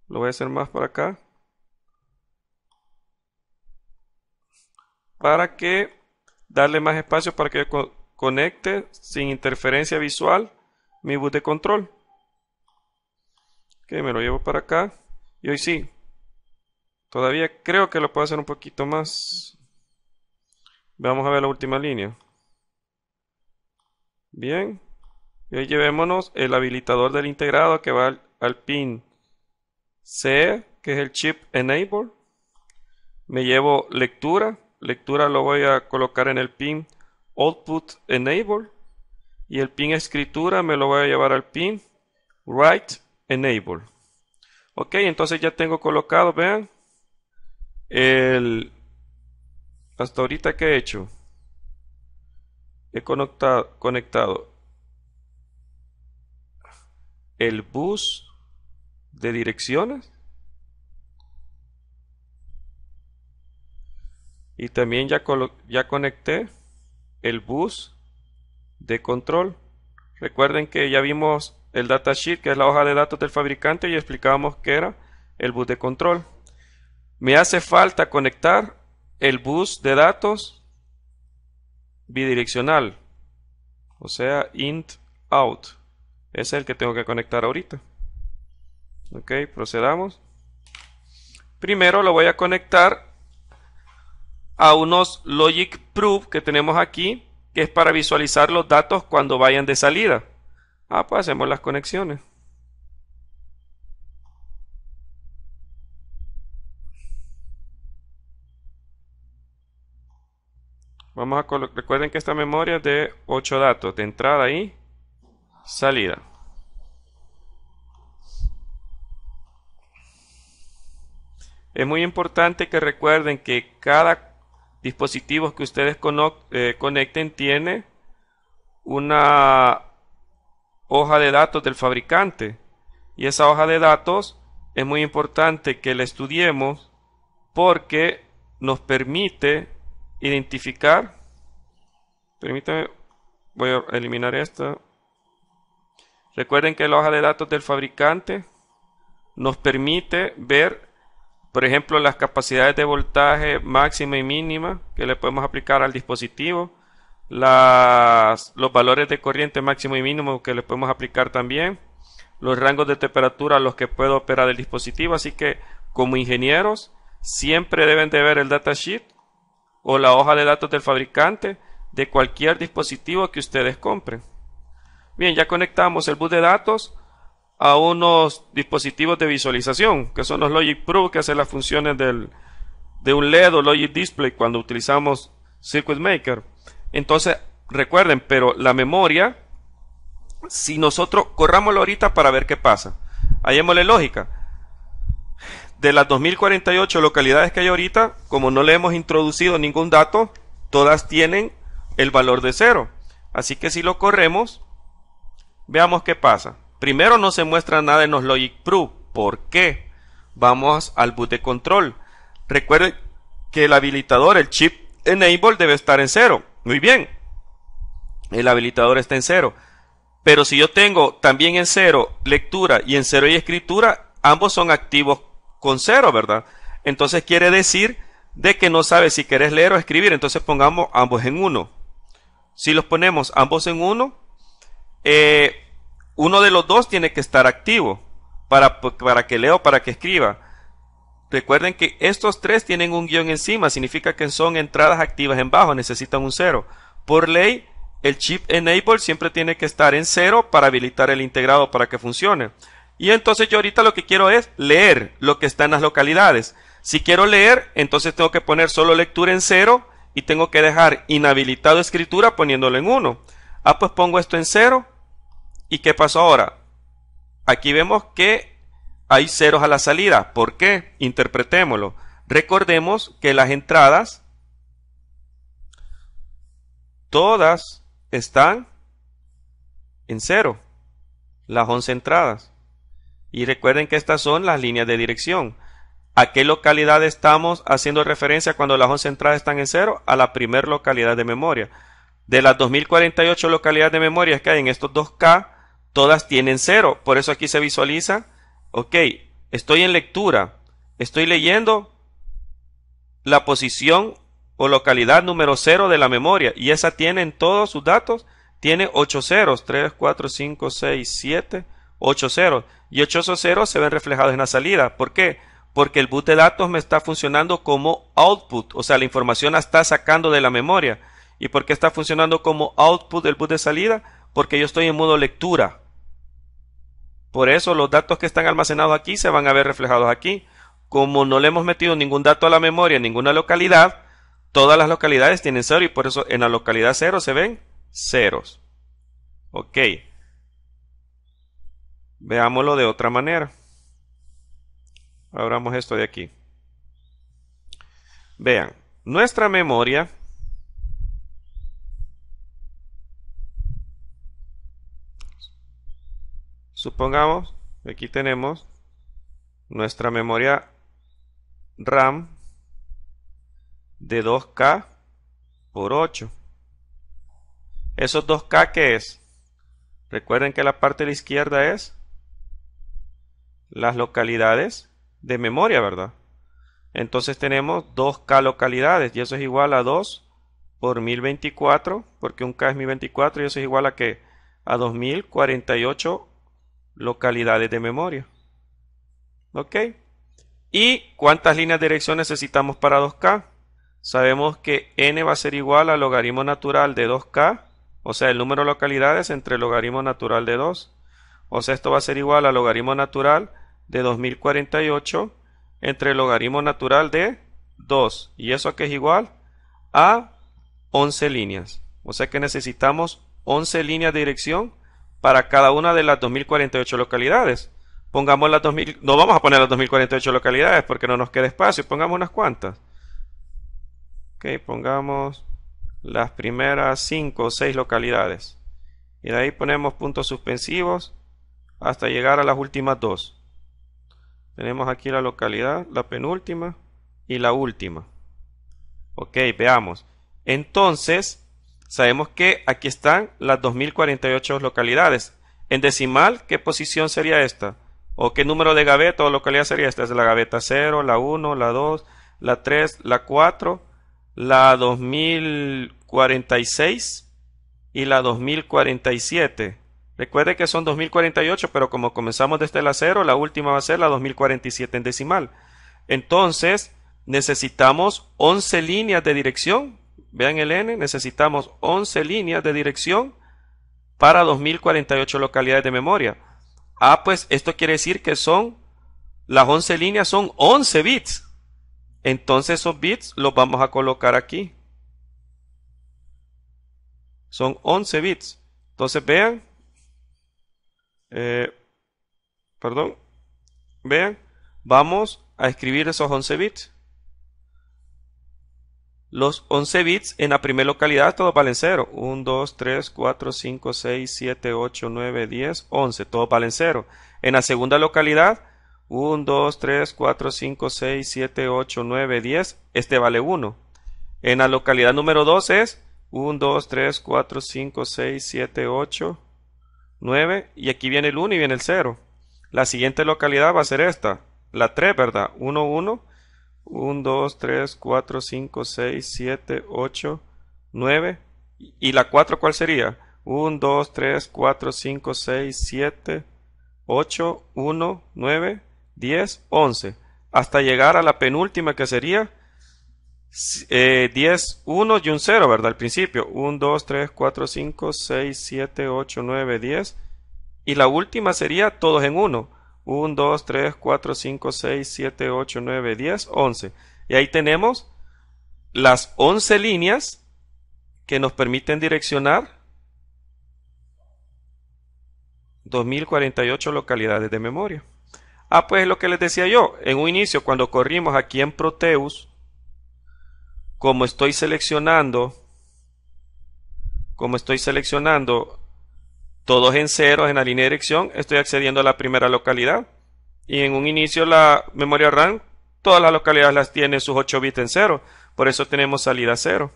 lo voy a hacer más para acá. para que darle más espacio para que conecte sin interferencia visual mi bus de control. Ok, me lo llevo para acá. Y hoy sí. Todavía creo que lo puedo hacer un poquito más. Vamos a ver la última línea. Bien. Y hoy llevémonos el habilitador del integrado que va al pin CE, que es el chip enable. Me llevo lectura. Lectura lo voy a colocar en el pin output enable. Y el pin escritura me lo voy a llevar al pin write enable. Ok, entonces ya tengo colocado, vean, hasta ahorita que he hecho. He conectado el bus de direcciones. Y también ya conecté el bus de control. Recuerden que ya vimos el datasheet, que es la hoja de datos del fabricante, y explicábamos que era el bus de control. Me hace falta conectar el bus de datos bidireccional, o sea, int out. Ese es el que tengo que conectar ahorita. Ok, procedamos. Primero lo voy a conectar a unos logic proof que tenemos aquí, que es para visualizar los datos cuando vayan de salida. Pues hacemos las conexiones. Vamos a recuerden que esta memoria es de 8 datos, de entrada y salida. Es muy importante que recuerden que cada dispositivo que ustedes conecten tiene una hoja de datos del fabricante, y esa hoja de datos es muy importante que la estudiemos porque nos permite identificar. Permítame, voy a eliminar esta. Recuerden que la hoja de datos del fabricante nos permite ver, por ejemplo, las capacidades de voltaje máxima y mínima que le podemos aplicar al dispositivo, los valores de corriente máximo y mínimo que le podemos aplicar también, los rangos de temperatura a los que puedo operar el dispositivo. Así que como ingenieros siempre deben de ver el datasheet o la hoja de datos del fabricante de cualquier dispositivo que ustedes compren. Bien, ya conectamos el bus de datos a unos dispositivos de visualización, que son los Logic Pro, que hacen las funciones de un LED o Logic Display cuando utilizamos Circuit Maker. Entonces, recuerden, pero la memoria, si nosotros corrámoslo ahorita para ver qué pasa, hallémosle lógica. De las 2048 localidades que hay ahorita, como no le hemos introducido ningún dato, todas tienen el valor de 0. Así que si lo corremos, veamos qué pasa. Primero no se muestra nada en los Logic Proof. ¿Por qué? Vamos al bus de control. Recuerden que el habilitador, el chip enable, debe estar en 0. Muy bien. El habilitador está en 0. Pero si yo tengo también en 0 lectura y en 0 y escritura, ambos son activos con 0, ¿verdad? Entonces quiere decir de que no sabe si querés leer o escribir. Entonces pongamos ambos en 1. Si los ponemos ambos en 1, uno de los dos tiene que estar activo para que lea o para que escriba. Recuerden que estos tres tienen un guión encima, significa que son entradas activas en bajo, necesitan un 0. Por ley, el chip enable siempre tiene que estar en 0 para habilitar el integrado para que funcione. Y entonces yo ahorita lo que quiero es leer lo que está en las localidades. Si quiero leer, entonces tengo que poner solo lectura en 0 y tengo que dejar inhabilitado escritura poniéndolo en 1. Pues pongo esto en 0. ¿Y qué pasó ahora? Aquí vemos que hay ceros a la salida. ¿Por qué? Interpretémoslo. Recordemos que las entradas todas están en 0. Las 11 entradas. Y recuerden que estas son las líneas de dirección. ¿A qué localidad estamos haciendo referencia cuando las 11 entradas están en 0? A la primera localidad de memoria. De las 2048 localidades de memoria que hay en estos 2K, todas tienen 0. Por eso aquí se visualiza, ok, estoy en lectura, estoy leyendo la posición o localidad número 0 de la memoria. Y esa tiene en todos sus datos, tiene 8 ceros, 3, 4, 5, 6, 7, 8 ceros. Y 8 esos ceros se ven reflejados en la salida. ¿Por qué? Porque el bus de datos me está funcionando como output, o sea, la información la está sacando de la memoria. ¿Y por qué está funcionando como output del bus de salida? Porque yo estoy en modo lectura. Por eso los datos que están almacenados aquí se van a ver reflejados aquí. Como no le hemos metido ningún dato a la memoria en ninguna localidad, todas las localidades tienen 0 y por eso en la localidad 0 se ven ceros. Ok. Veámoslo de otra manera. Abramos esto de aquí. Vean, nuestra memoria supongamos, aquí tenemos nuestra memoria RAM de 2K por 8. ¿Esos 2K qué es? Recuerden que la parte de la izquierda es las localidades de memoria, ¿verdad? Entonces tenemos 2K localidades y eso es igual a 2 por 1024, porque un K es 1024 y eso es igual a ¿qué? A 2048 localidades de memoria. ¿Ok? ¿Y cuántas líneas de dirección necesitamos para 2K? Sabemos que n va a ser igual al logaritmo natural de 2K, o sea, el número de localidades entre el logaritmo natural de 2. O sea, esto va a ser igual al logaritmo natural de 2048 entre el logaritmo natural de 2. ¿Y eso que es igual? A 11 líneas. O sea que necesitamos 11 líneas de dirección para cada una de las 2048 localidades. Pongamos las 2000, no vamos a poner las 2048 localidades porque no nos queda espacio. Pongamos unas cuantas. Ok, pongamos las primeras 5 o 6 localidades. Y de ahí ponemos puntos suspensivos hasta llegar a las últimas 2. Tenemos aquí la localidad, la penúltima y la última. Ok, veamos. Entonces, sabemos que aquí están las 2048 localidades. En decimal, ¿qué posición sería esta? ¿O qué número de gaveta o localidad sería esta? Es la gaveta 0, la 1, la 2, la 3, la 4, la 2046 y la 2047. Recuerde que son 2048, pero como comenzamos desde la 0, la última va a ser la 2047 en decimal. Entonces, necesitamos 11 líneas de dirección. Vean el n, necesitamos 11 líneas de dirección para 2048 localidades de memoria. Ah, pues esto quiere decir que las 11 líneas son 11 bits. Entonces esos bits los vamos a colocar aquí. Son 11 bits. Entonces vean. Vean. Vamos a escribir esos 11 bits. Los 11 bits en la primera localidad todos valen 0. 1, 2, 3, 4, 5, 6, 7, 8, 9, 10, 11. Todos valen 0. En la segunda localidad, 1, 2, 3, 4, 5, 6, 7, 8, 9, 10. Este vale 1. En la localidad número 2 es 1, 2, 3, 4, 5, 6, 7, 8, 9. Y aquí viene el 1 y viene el 0. La siguiente localidad va a ser esta. La 3, ¿verdad? 1, 1. 1, 2, 3, 4, 5, 6, 7, 8, 9. ¿Y la 4 cuál sería? 1, 2, 3, 4, 5, 6, 7, 8, 1, 9, 10, 11. Hasta llegar a la penúltima que sería 10, 1 y un 0, ¿verdad? Al principio. 1, 2, 3, 4, 5, 6, 7, 8, 9, 10. Y la última sería todos en 1. 1, 2, 3, 4, 5, 6, 7, 8, 9, 10, 11. Y ahí tenemos las 11 líneas que nos permiten direccionar 2048 localidades de memoria. Ah, pues lo que les decía yo. En un inicio, cuando corrimos aquí en Proteus, como estoy seleccionando todos en ceros en la línea de dirección, estoy accediendo a la primera localidad. Y en un inicio la memoria RAM, todas las localidades las tiene sus 8 bits en 0. Por eso tenemos salida 0.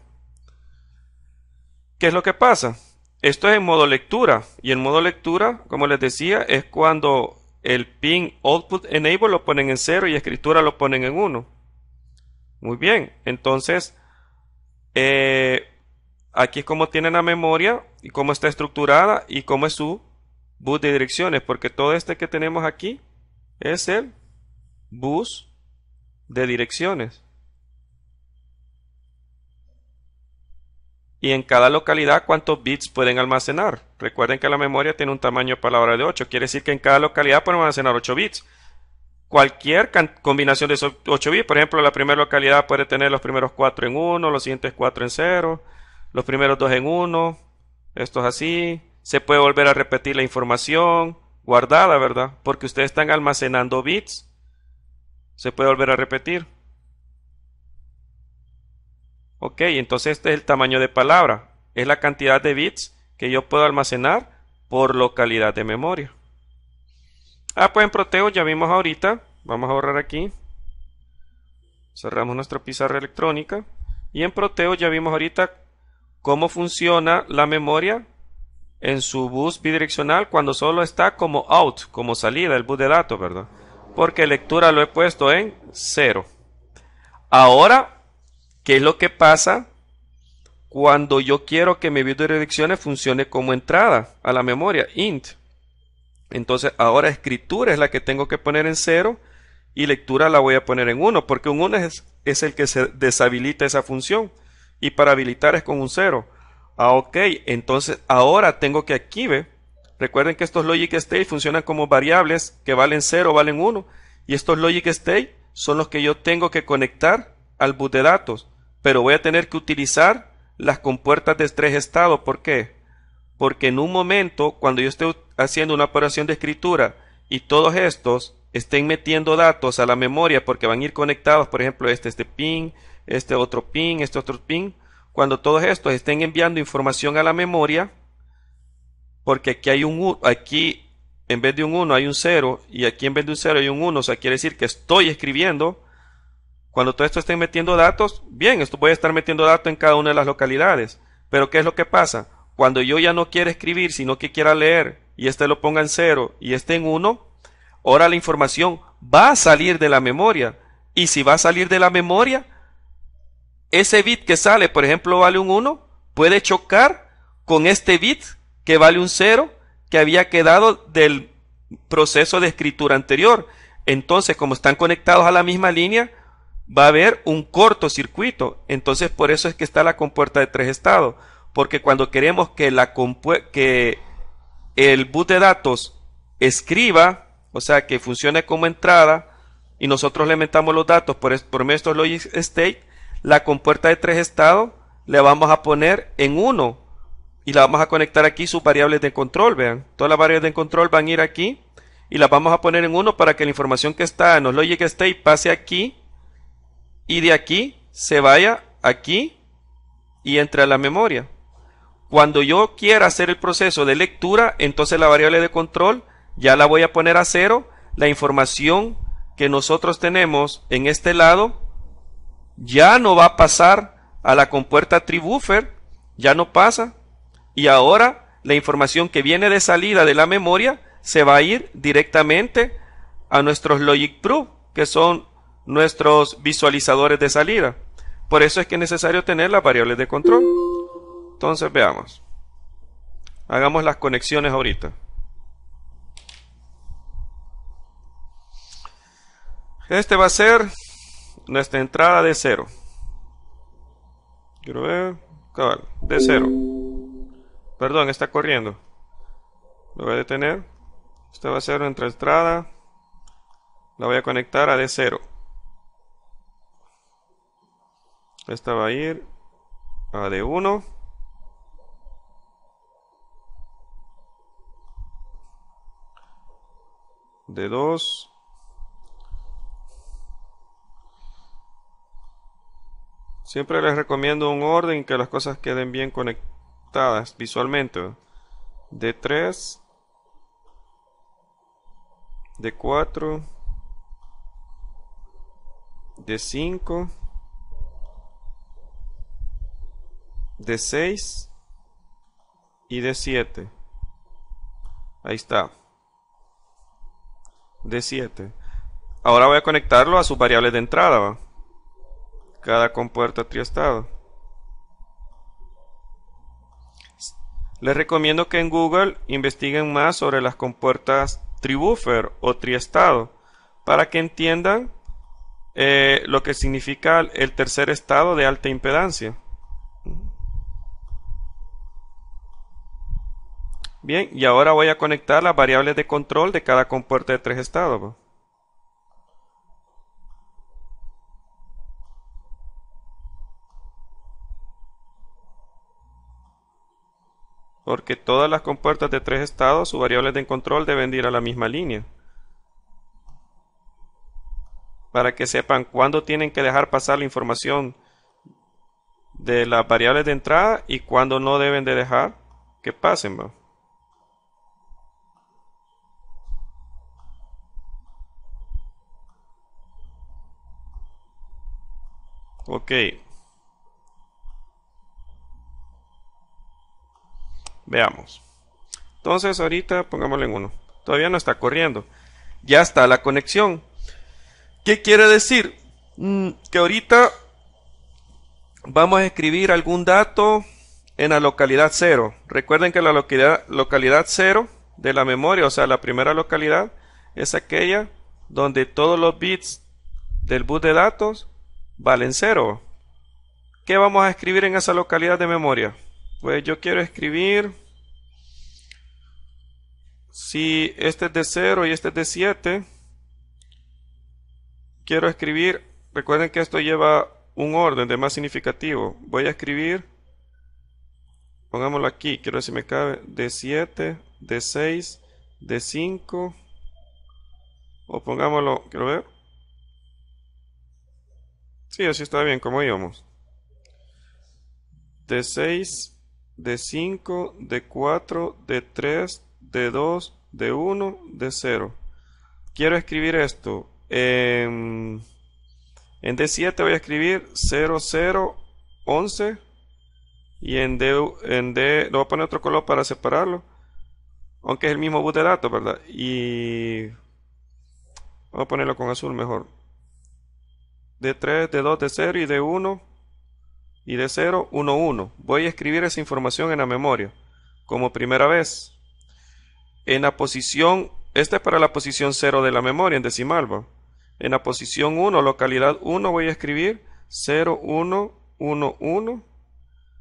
¿Qué es lo que pasa? Esto es en modo lectura. Y en modo lectura, como les decía, es cuando el pin output enable lo ponen en 0 y escritura lo ponen en 1. Muy bien. Entonces, Eh, Aquí es como tiene la memoria y cómo está estructurada y cómo es su bus de direcciones, porque todo este que tenemos aquí es el bus de direcciones. Y en cada localidad, ¿cuántos bits pueden almacenar? Recuerden que la memoria tiene un tamaño de palabra de 8. Quiere decir que en cada localidad podemos almacenar 8 bits. Cualquier combinación de esos 8 bits, por ejemplo, la primera localidad puede tener los primeros 4 en 1, los siguientes 4 en 0, los primeros 2 en 1, esto es así. Se puede volver a repetir la información guardada, ¿verdad? Porque ustedes están almacenando bits. Se puede volver a repetir. Ok, entonces este es el tamaño de palabra. Es la cantidad de bits que yo puedo almacenar por localidad de memoria. Pues en Proteo ya vimos ahorita. Vamos a borrar aquí. Cerramos nuestra pizarra electrónica. Y en Proteo ya vimos ahorita cómo funciona la memoria en su bus bidireccional cuando solo está como out, como salida, el bus de datos, ¿verdad? Porque lectura lo he puesto en 0. Ahora, ¿qué es lo que pasa cuando yo quiero que mi bus de direcciones funcione como entrada a la memoria, int? Entonces ahora escritura es la que tengo que poner en 0 y lectura la voy a poner en 1, porque un 1 es el que se deshabilita esa función y para habilitar es con un 0. Ok, entonces ahora tengo que aquí, ¿ve? Recuerden que estos logic state funcionan como variables que valen 0 o valen 1 y estos logic state son los que yo tengo que conectar al bus de datos, pero voy a tener que utilizar las compuertas de 3 estados. ¿Por qué? Porque en un momento, cuando yo esté haciendo una operación de escritura y todos estos estén metiendo datos a la memoria porque van a ir conectados, por ejemplo, este ping, este otro ping, cuando todos estos estén enviando información a la memoria, porque aquí hay aquí en vez de un 1 hay un 0 y aquí en vez de un 0 hay un 1, o sea, quiere decir que estoy escribiendo. Cuando todo esto esté metiendo datos, bien, esto voy a estar metiendo datos en cada una de las localidades. Pero ¿qué es lo que pasa? Cuando yo ya no quiera escribir, sino que quiera leer, y este lo ponga en 0 y este en 1, ahora la información va a salir de la memoria. Y si va a salir de la memoria, ese bit que sale, por ejemplo, vale un 1, puede chocar con este bit que vale un 0 que había quedado del proceso de escritura anterior. Entonces, como están conectados a la misma línea, va a haber un cortocircuito. Entonces, por eso es que está la compuerta de 3 estados. Porque cuando queremos que el bus de datos escriba, o sea, que funcione como entrada, y nosotros le metamos los datos por medio de estos logic state, la compuerta de 3 estados le vamos a poner en 1 y la vamos a conectar aquí sus variables de control. Vean, todas las variables de control van a ir aquí y las vamos a poner en 1 para que la información que está en los logic state pase aquí y de aquí se vaya aquí y entre a la memoria. Cuando yo quiera hacer el proceso de lectura, entonces la variable de control ya la voy a poner a 0. La información que nosotros tenemos en este lado ya no va a pasar a la compuerta tree buffer, ya no pasa. Y ahora la información que viene de salida de la memoria se va a ir directamente a nuestros logic proof, que son nuestros visualizadores de salida. Por eso es que es necesario tener las variables de control. Entonces veamos. Hagamos las conexiones ahorita. Este va a ser nuestra entrada de 0. Quiero ver. Cabal, de 0. Perdón, está corriendo. Lo voy a detener. Esta va a ser nuestra entrada. La voy a conectar a D0. Esta va a ir a D1. D2. Siempre les recomiendo un orden que las cosas queden bien conectadas visualmente. D3. D4. D5. D6 y D7. Ahí está. D7. Ahora voy a conectarlo a sus variables de entrada, ¿va? Cada compuerta triestado. Les recomiendo que en Google investiguen más sobre las compuertas tribuffer o triestado para que entiendan lo que significa el tercer estado de alta impedancia. Bien, y ahora voy a conectar las variables de control de cada compuerta de 3 estados. Porque todas las compuertas de 3 estados, sus variables de control deben ir a la misma línea. Para que sepan cuándo tienen que dejar pasar la información de las variables de entrada y cuándo no deben de dejar que pasen. Ok. Veamos. Entonces ahorita pongámosle en 1. Todavía no está corriendo. Ya está la conexión. ¿Qué quiere decir? Que ahorita vamos a escribir algún dato en la localidad 0. Recuerden que la localidad 0 de la memoria, o sea, la primera localidad, es aquella donde todos los bits del bus de datos valen 0. ¿Qué vamos a escribir en esa localidad de memoria? Pues yo quiero escribir, si este es de 0 y este es de 7, quiero escribir, recuerden que esto lleva un orden de más significativo. Voy a escribir, pongámoslo aquí, quiero ver si me cabe, de 7, de 6, de 5, o pongámoslo, quiero ver. Sí, así está bien, como íbamos. De 6, de 5, de 4, de 3, de 2, de 1, de 0. Quiero escribir esto. En D7 voy a escribir 0, 0, 11. Y en D le voy a poner otro color para separarlo. Aunque es el mismo bus de datos, ¿verdad? Y vamos a ponerlo con azul mejor. D3, D2, D0 y D1. Y de 0, 1, 1. Voy a escribir esa información en la memoria como primera vez. En la posición, esta es para la posición 0 de la memoria en decimal, ¿va? En la posición 1, localidad 1, voy a escribir 0, 1, 1, 1,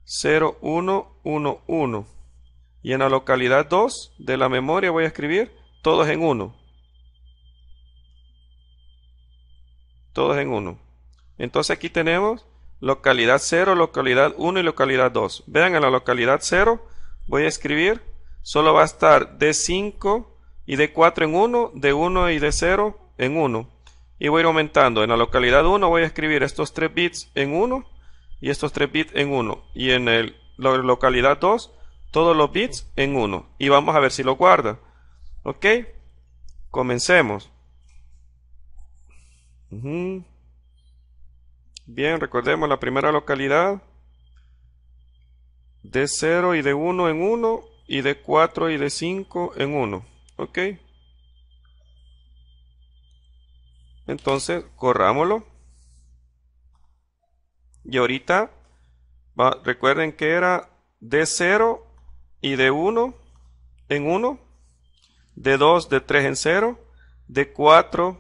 0, 1, 1, 1. Y en la localidad 2 de la memoria voy a escribir todos en 1. Todos en 1. Entonces aquí tenemos localidad 0, localidad 1 y localidad 2. Vean, en la localidad 0 voy a escribir, solo va a estar D5 y D4 en 1, D1 y D0 en 1. Y voy a ir aumentando. En la localidad 1 voy a escribir estos 3 bits en 1 y estos 3 bits en 1. Y en la localidad 2, todos los bits en 1. Y vamos a ver si lo guarda. Ok, comencemos. Bien, recordemos la primera localidad, D0 y D1 en 1 y D4 y D5 en 1. Ok, entonces corrámoslo y ahorita recuerden que era D0 y D1 en 1, D2, D3 en 0, D4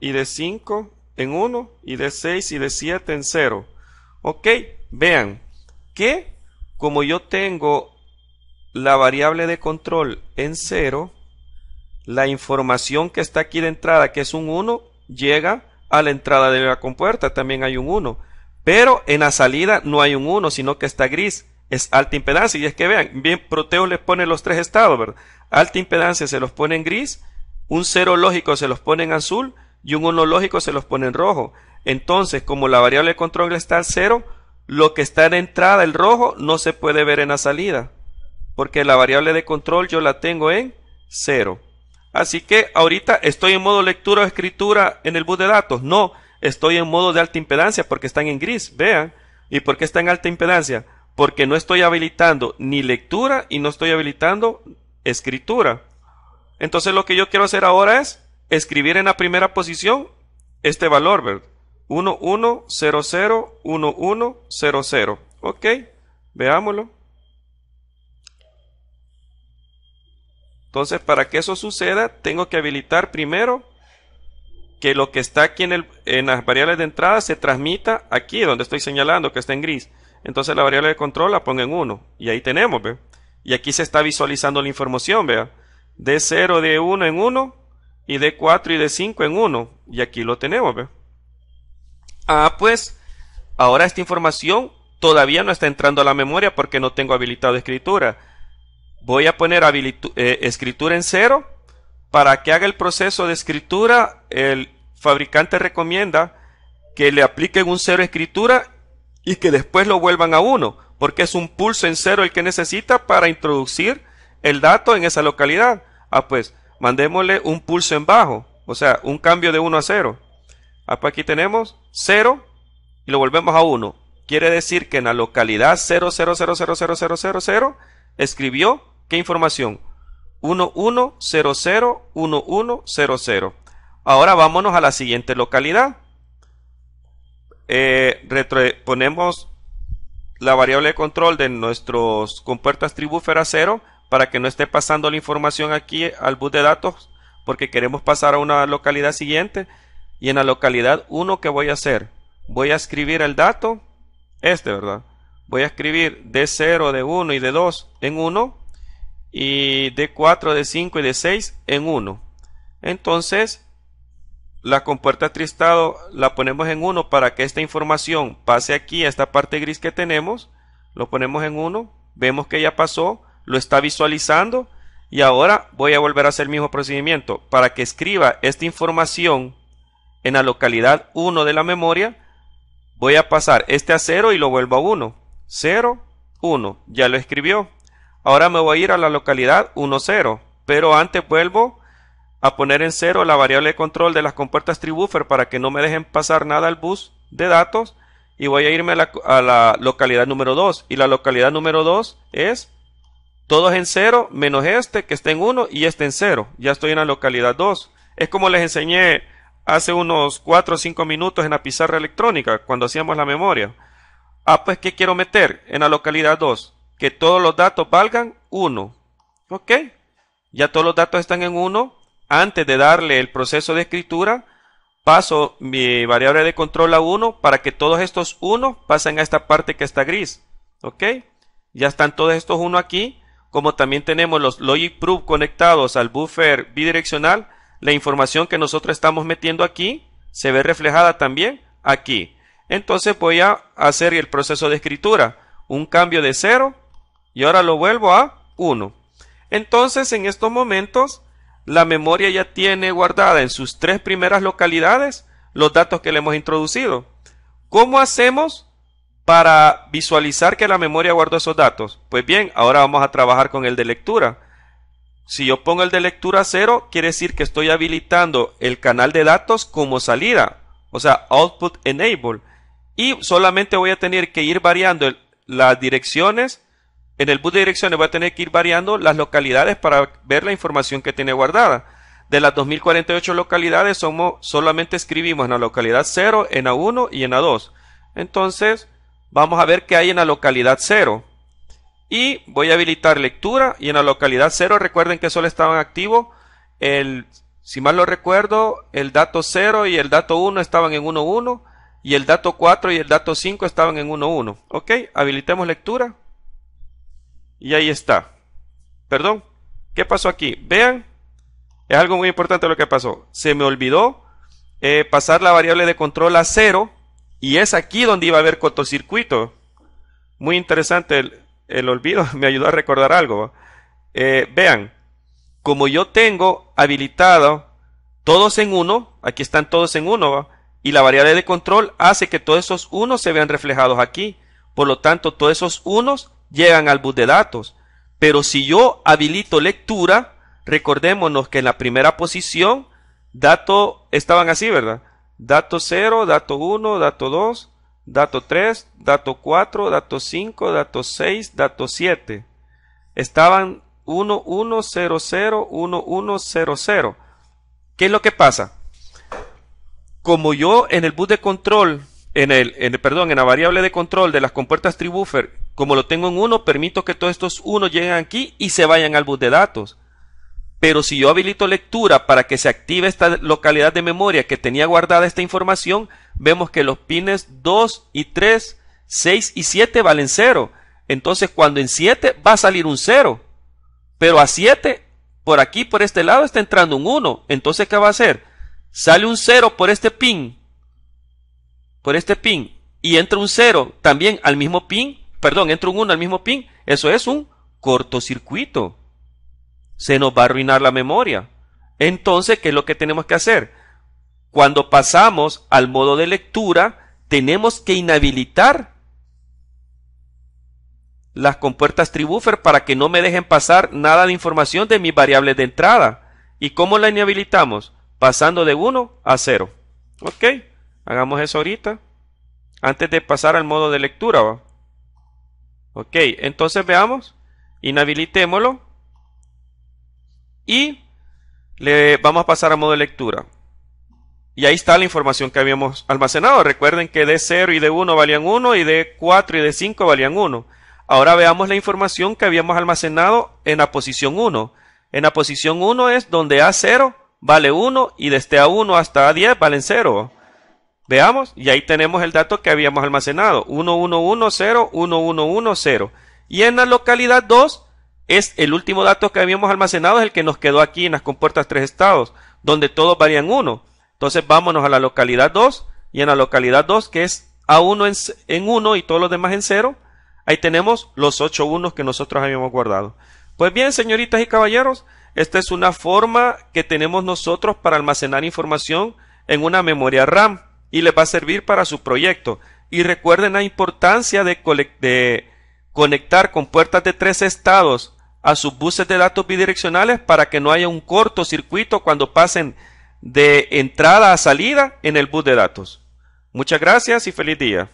y D5 en 1 y D6 y D7 en 0. Ok, vean que como yo tengo la variable de control en 0, la información que está aquí de entrada, que es un 1, llega a la entrada de la compuerta, también hay un 1. Pero en la salida no hay un 1, sino que está gris, es alta impedancia. Y es que vean, bien, Proteus les pone los 3 estados, ¿verdad? Alta impedancia se los pone en gris, un 0 lógico se los pone en azul y un 1 lógico se los pone en rojo. Entonces, como la variable de control está al 0, lo que está en entrada, el rojo, no se puede ver en la salida, porque la variable de control yo la tengo en 0. Así que ahorita estoy en modo lectura o escritura en el bus de datos. No, estoy en modo de alta impedancia porque están en gris, vean. ¿Y por qué está en alta impedancia? Porque no estoy habilitando ni lectura y no estoy habilitando escritura. Entonces lo que yo quiero hacer ahora es escribir en la primera posición este valor, ¿verdad? 1, 1, 0, 0, 1, 1, 0, 0. Ok, veámoslo. Entonces, para que eso suceda, tengo que habilitar primero que lo que está aquí en las variables de entrada se transmita aquí, donde estoy señalando que está en gris. Entonces la variable de control la pongo en 1. Y ahí tenemos, ¿ve? Y aquí se está visualizando la información, vea. D0, D1 en 1, y D4 y D5 en 1. Y aquí lo tenemos, ¿ve? Pues, ahora esta información todavía no está entrando a la memoria porque no tengo habilitado escritura. Voy a poner escritura en 0. Para que haga el proceso de escritura, el fabricante recomienda que le apliquen un 0 escritura y que después lo vuelvan a 1, porque es un pulso en 0 el que necesita para introducir el dato en esa localidad. Pues mandémosle un pulso en bajo, o sea, un cambio de 1 a 0. Pues aquí tenemos 0 y lo volvemos a 1. Quiere decir que en la localidad 0000000 escribió ¿qué información? 11001100. Ahora vámonos a la siguiente localidad. Ponemos la variable de control de nuestros compuertas tribúfer a 0 para que no esté pasando la información aquí al bus de datos, porque queremos pasar a una localidad siguiente. Y en la localidad 1, ¿qué voy a hacer? Voy a escribir el dato, ¿verdad? Voy a escribir D0, D1 y D2 en 1. Y D4, D5 y D6 en 1. Entonces, la compuerta tristado la ponemos en 1 para que esta información pase aquí a esta parte gris que tenemos. Lo ponemos en 1. Vemos que ya pasó. Lo está visualizando. Y ahora voy a volver a hacer el mismo procedimiento. Para que escriba esta información en la localidad 1 de la memoria, voy a pasar este a 0 y lo vuelvo a 1. 0, 1. Ya lo escribió. Ahora me voy a ir a la localidad 10, pero antes vuelvo a poner en 0 la variable de control de las compuertas tribúfer para que no me dejen pasar nada al bus de datos, y voy a irme a la localidad número 2, y la localidad número 2 es todos en 0 menos este que está en 1 y este en 0. Ya estoy en la localidad 2. Es como les enseñé hace unos 4 o 5 minutos en la pizarra electrónica cuando hacíamos la memoria. Pues ¿qué quiero meter en la localidad 2? Que todos los datos valgan 1. Ok, ya todos los datos están en 1. Antes de darle el proceso de escritura, paso mi variable de control a 1 para que todos estos 1 pasen a esta parte que está gris. Ok, ya están todos estos 1 aquí. Como también tenemos los logic proof conectados al buffer bidireccional, la información que nosotros estamos metiendo aquí se ve reflejada también aquí. Entonces voy a hacer el proceso de escritura. Un cambio de 0 y ahora lo vuelvo a 1. Entonces en estos momentos la memoria ya tiene guardada en sus 3 primeras localidades los datos que le hemos introducido. ¿Cómo hacemos para visualizar que la memoria guardó esos datos? Pues bien, ahora vamos a trabajar con el de lectura. Si yo pongo el de lectura 0, quiere decir que estoy habilitando el canal de datos como salida, o sea, output enable. Y solamente voy a tener que ir variando las direcciones. En el bus de direcciones voy a tener que ir variando las localidades para ver la información que tiene guardada. De las 2048 localidades, solamente escribimos en la localidad 0, en A1 y en A2. Entonces, vamos a ver qué hay en la localidad 0. Y voy a habilitar lectura. Y en la localidad 0, recuerden que solo estaban activos, si mal lo recuerdo, el dato 0 y el dato 1 estaban en 1.1. Y el dato 4 y el dato 5 estaban en 1.1. Ok, habilitemos lectura. Y ahí está. Perdón, ¿qué pasó aquí? Vean, es algo muy importante lo que pasó. Se me olvidó pasar la variable de control a 0. Y es aquí donde iba a haber cortocircuito. Muy interesante el olvido. Me ayudó a recordar algo. Vean, como yo tengo habilitado todos en 1. Aquí están todos en 1, ¿va? Y la variable de control hace que todos esos 1 se vean reflejados aquí. Por lo tanto, todos esos 1 llegan al bus de datos. Pero si yo habilito lectura, recordémonos que en la primera posición, datos estaban así, ¿verdad? Dato 0, dato 1, dato 2, dato 3, dato 4, dato 5, dato 6, dato 7. Estaban 1, 1, 0, 0, 1, 1, 0, 0. ¿Qué es lo que pasa? Como yo en el bus de control en la variable de control de las compuertas tree buffer, como lo tengo en 1, permito que todos estos 1 lleguen aquí y se vayan al bus de datos. Pero si yo habilito lectura para que se active esta localidad de memoria que tenía guardada esta información, vemos que los pines 2 y 3, 6 y 7 valen 0. Entonces cuando en 7 va a salir un 0. Pero a 7, por aquí, por este lado, está entrando un 1. Entonces, ¿qué va a hacer? Sale un 0 por este pin. Y entra un 0 también al mismo pin. Perdón, entra un 1 al mismo pin. Eso es un cortocircuito. Se nos va a arruinar la memoria. Entonces, ¿qué es lo que tenemos que hacer? Cuando pasamos al modo de lectura, tenemos que inhabilitar las compuertas tree buffer para que no me dejen pasar nada de información de mis variables de entrada. ¿Y cómo la inhabilitamos? Pasando de 1 a 0. Ok, hagamos eso ahorita, antes de pasar al modo de lectura, ¿va? Ok, entonces veamos, inhabilitémoslo y le vamos a pasar a modo de lectura. Y ahí está la información que habíamos almacenado. Recuerden que D0 y D1 valían 1 y D4 y D5 valían 1. Ahora veamos la información que habíamos almacenado en la posición 1. En la posición 1 es donde A0 vale 1 y desde A1 hasta A10 valen 0. Veamos, y ahí tenemos el dato que habíamos almacenado. 1110, 1110. Y en la localidad 2 es el último dato que habíamos almacenado, es el que nos quedó aquí en las compuertas 3 estados, donde todos varían 1. Entonces vámonos a la localidad 2, y en la localidad 2, que es A1 en 1 y todos los demás en 0, ahí tenemos los 8 unos que nosotros habíamos guardado. Pues bien, señoritas y caballeros, esta es una forma que tenemos nosotros para almacenar información en una memoria RAM y les va a servir para su proyecto. Y recuerden la importancia de conectar con puertas de 3 estados a sus buses de datos bidireccionales para que no haya un cortocircuito cuando pasen de entrada a salida en el bus de datos. Muchas gracias y feliz día.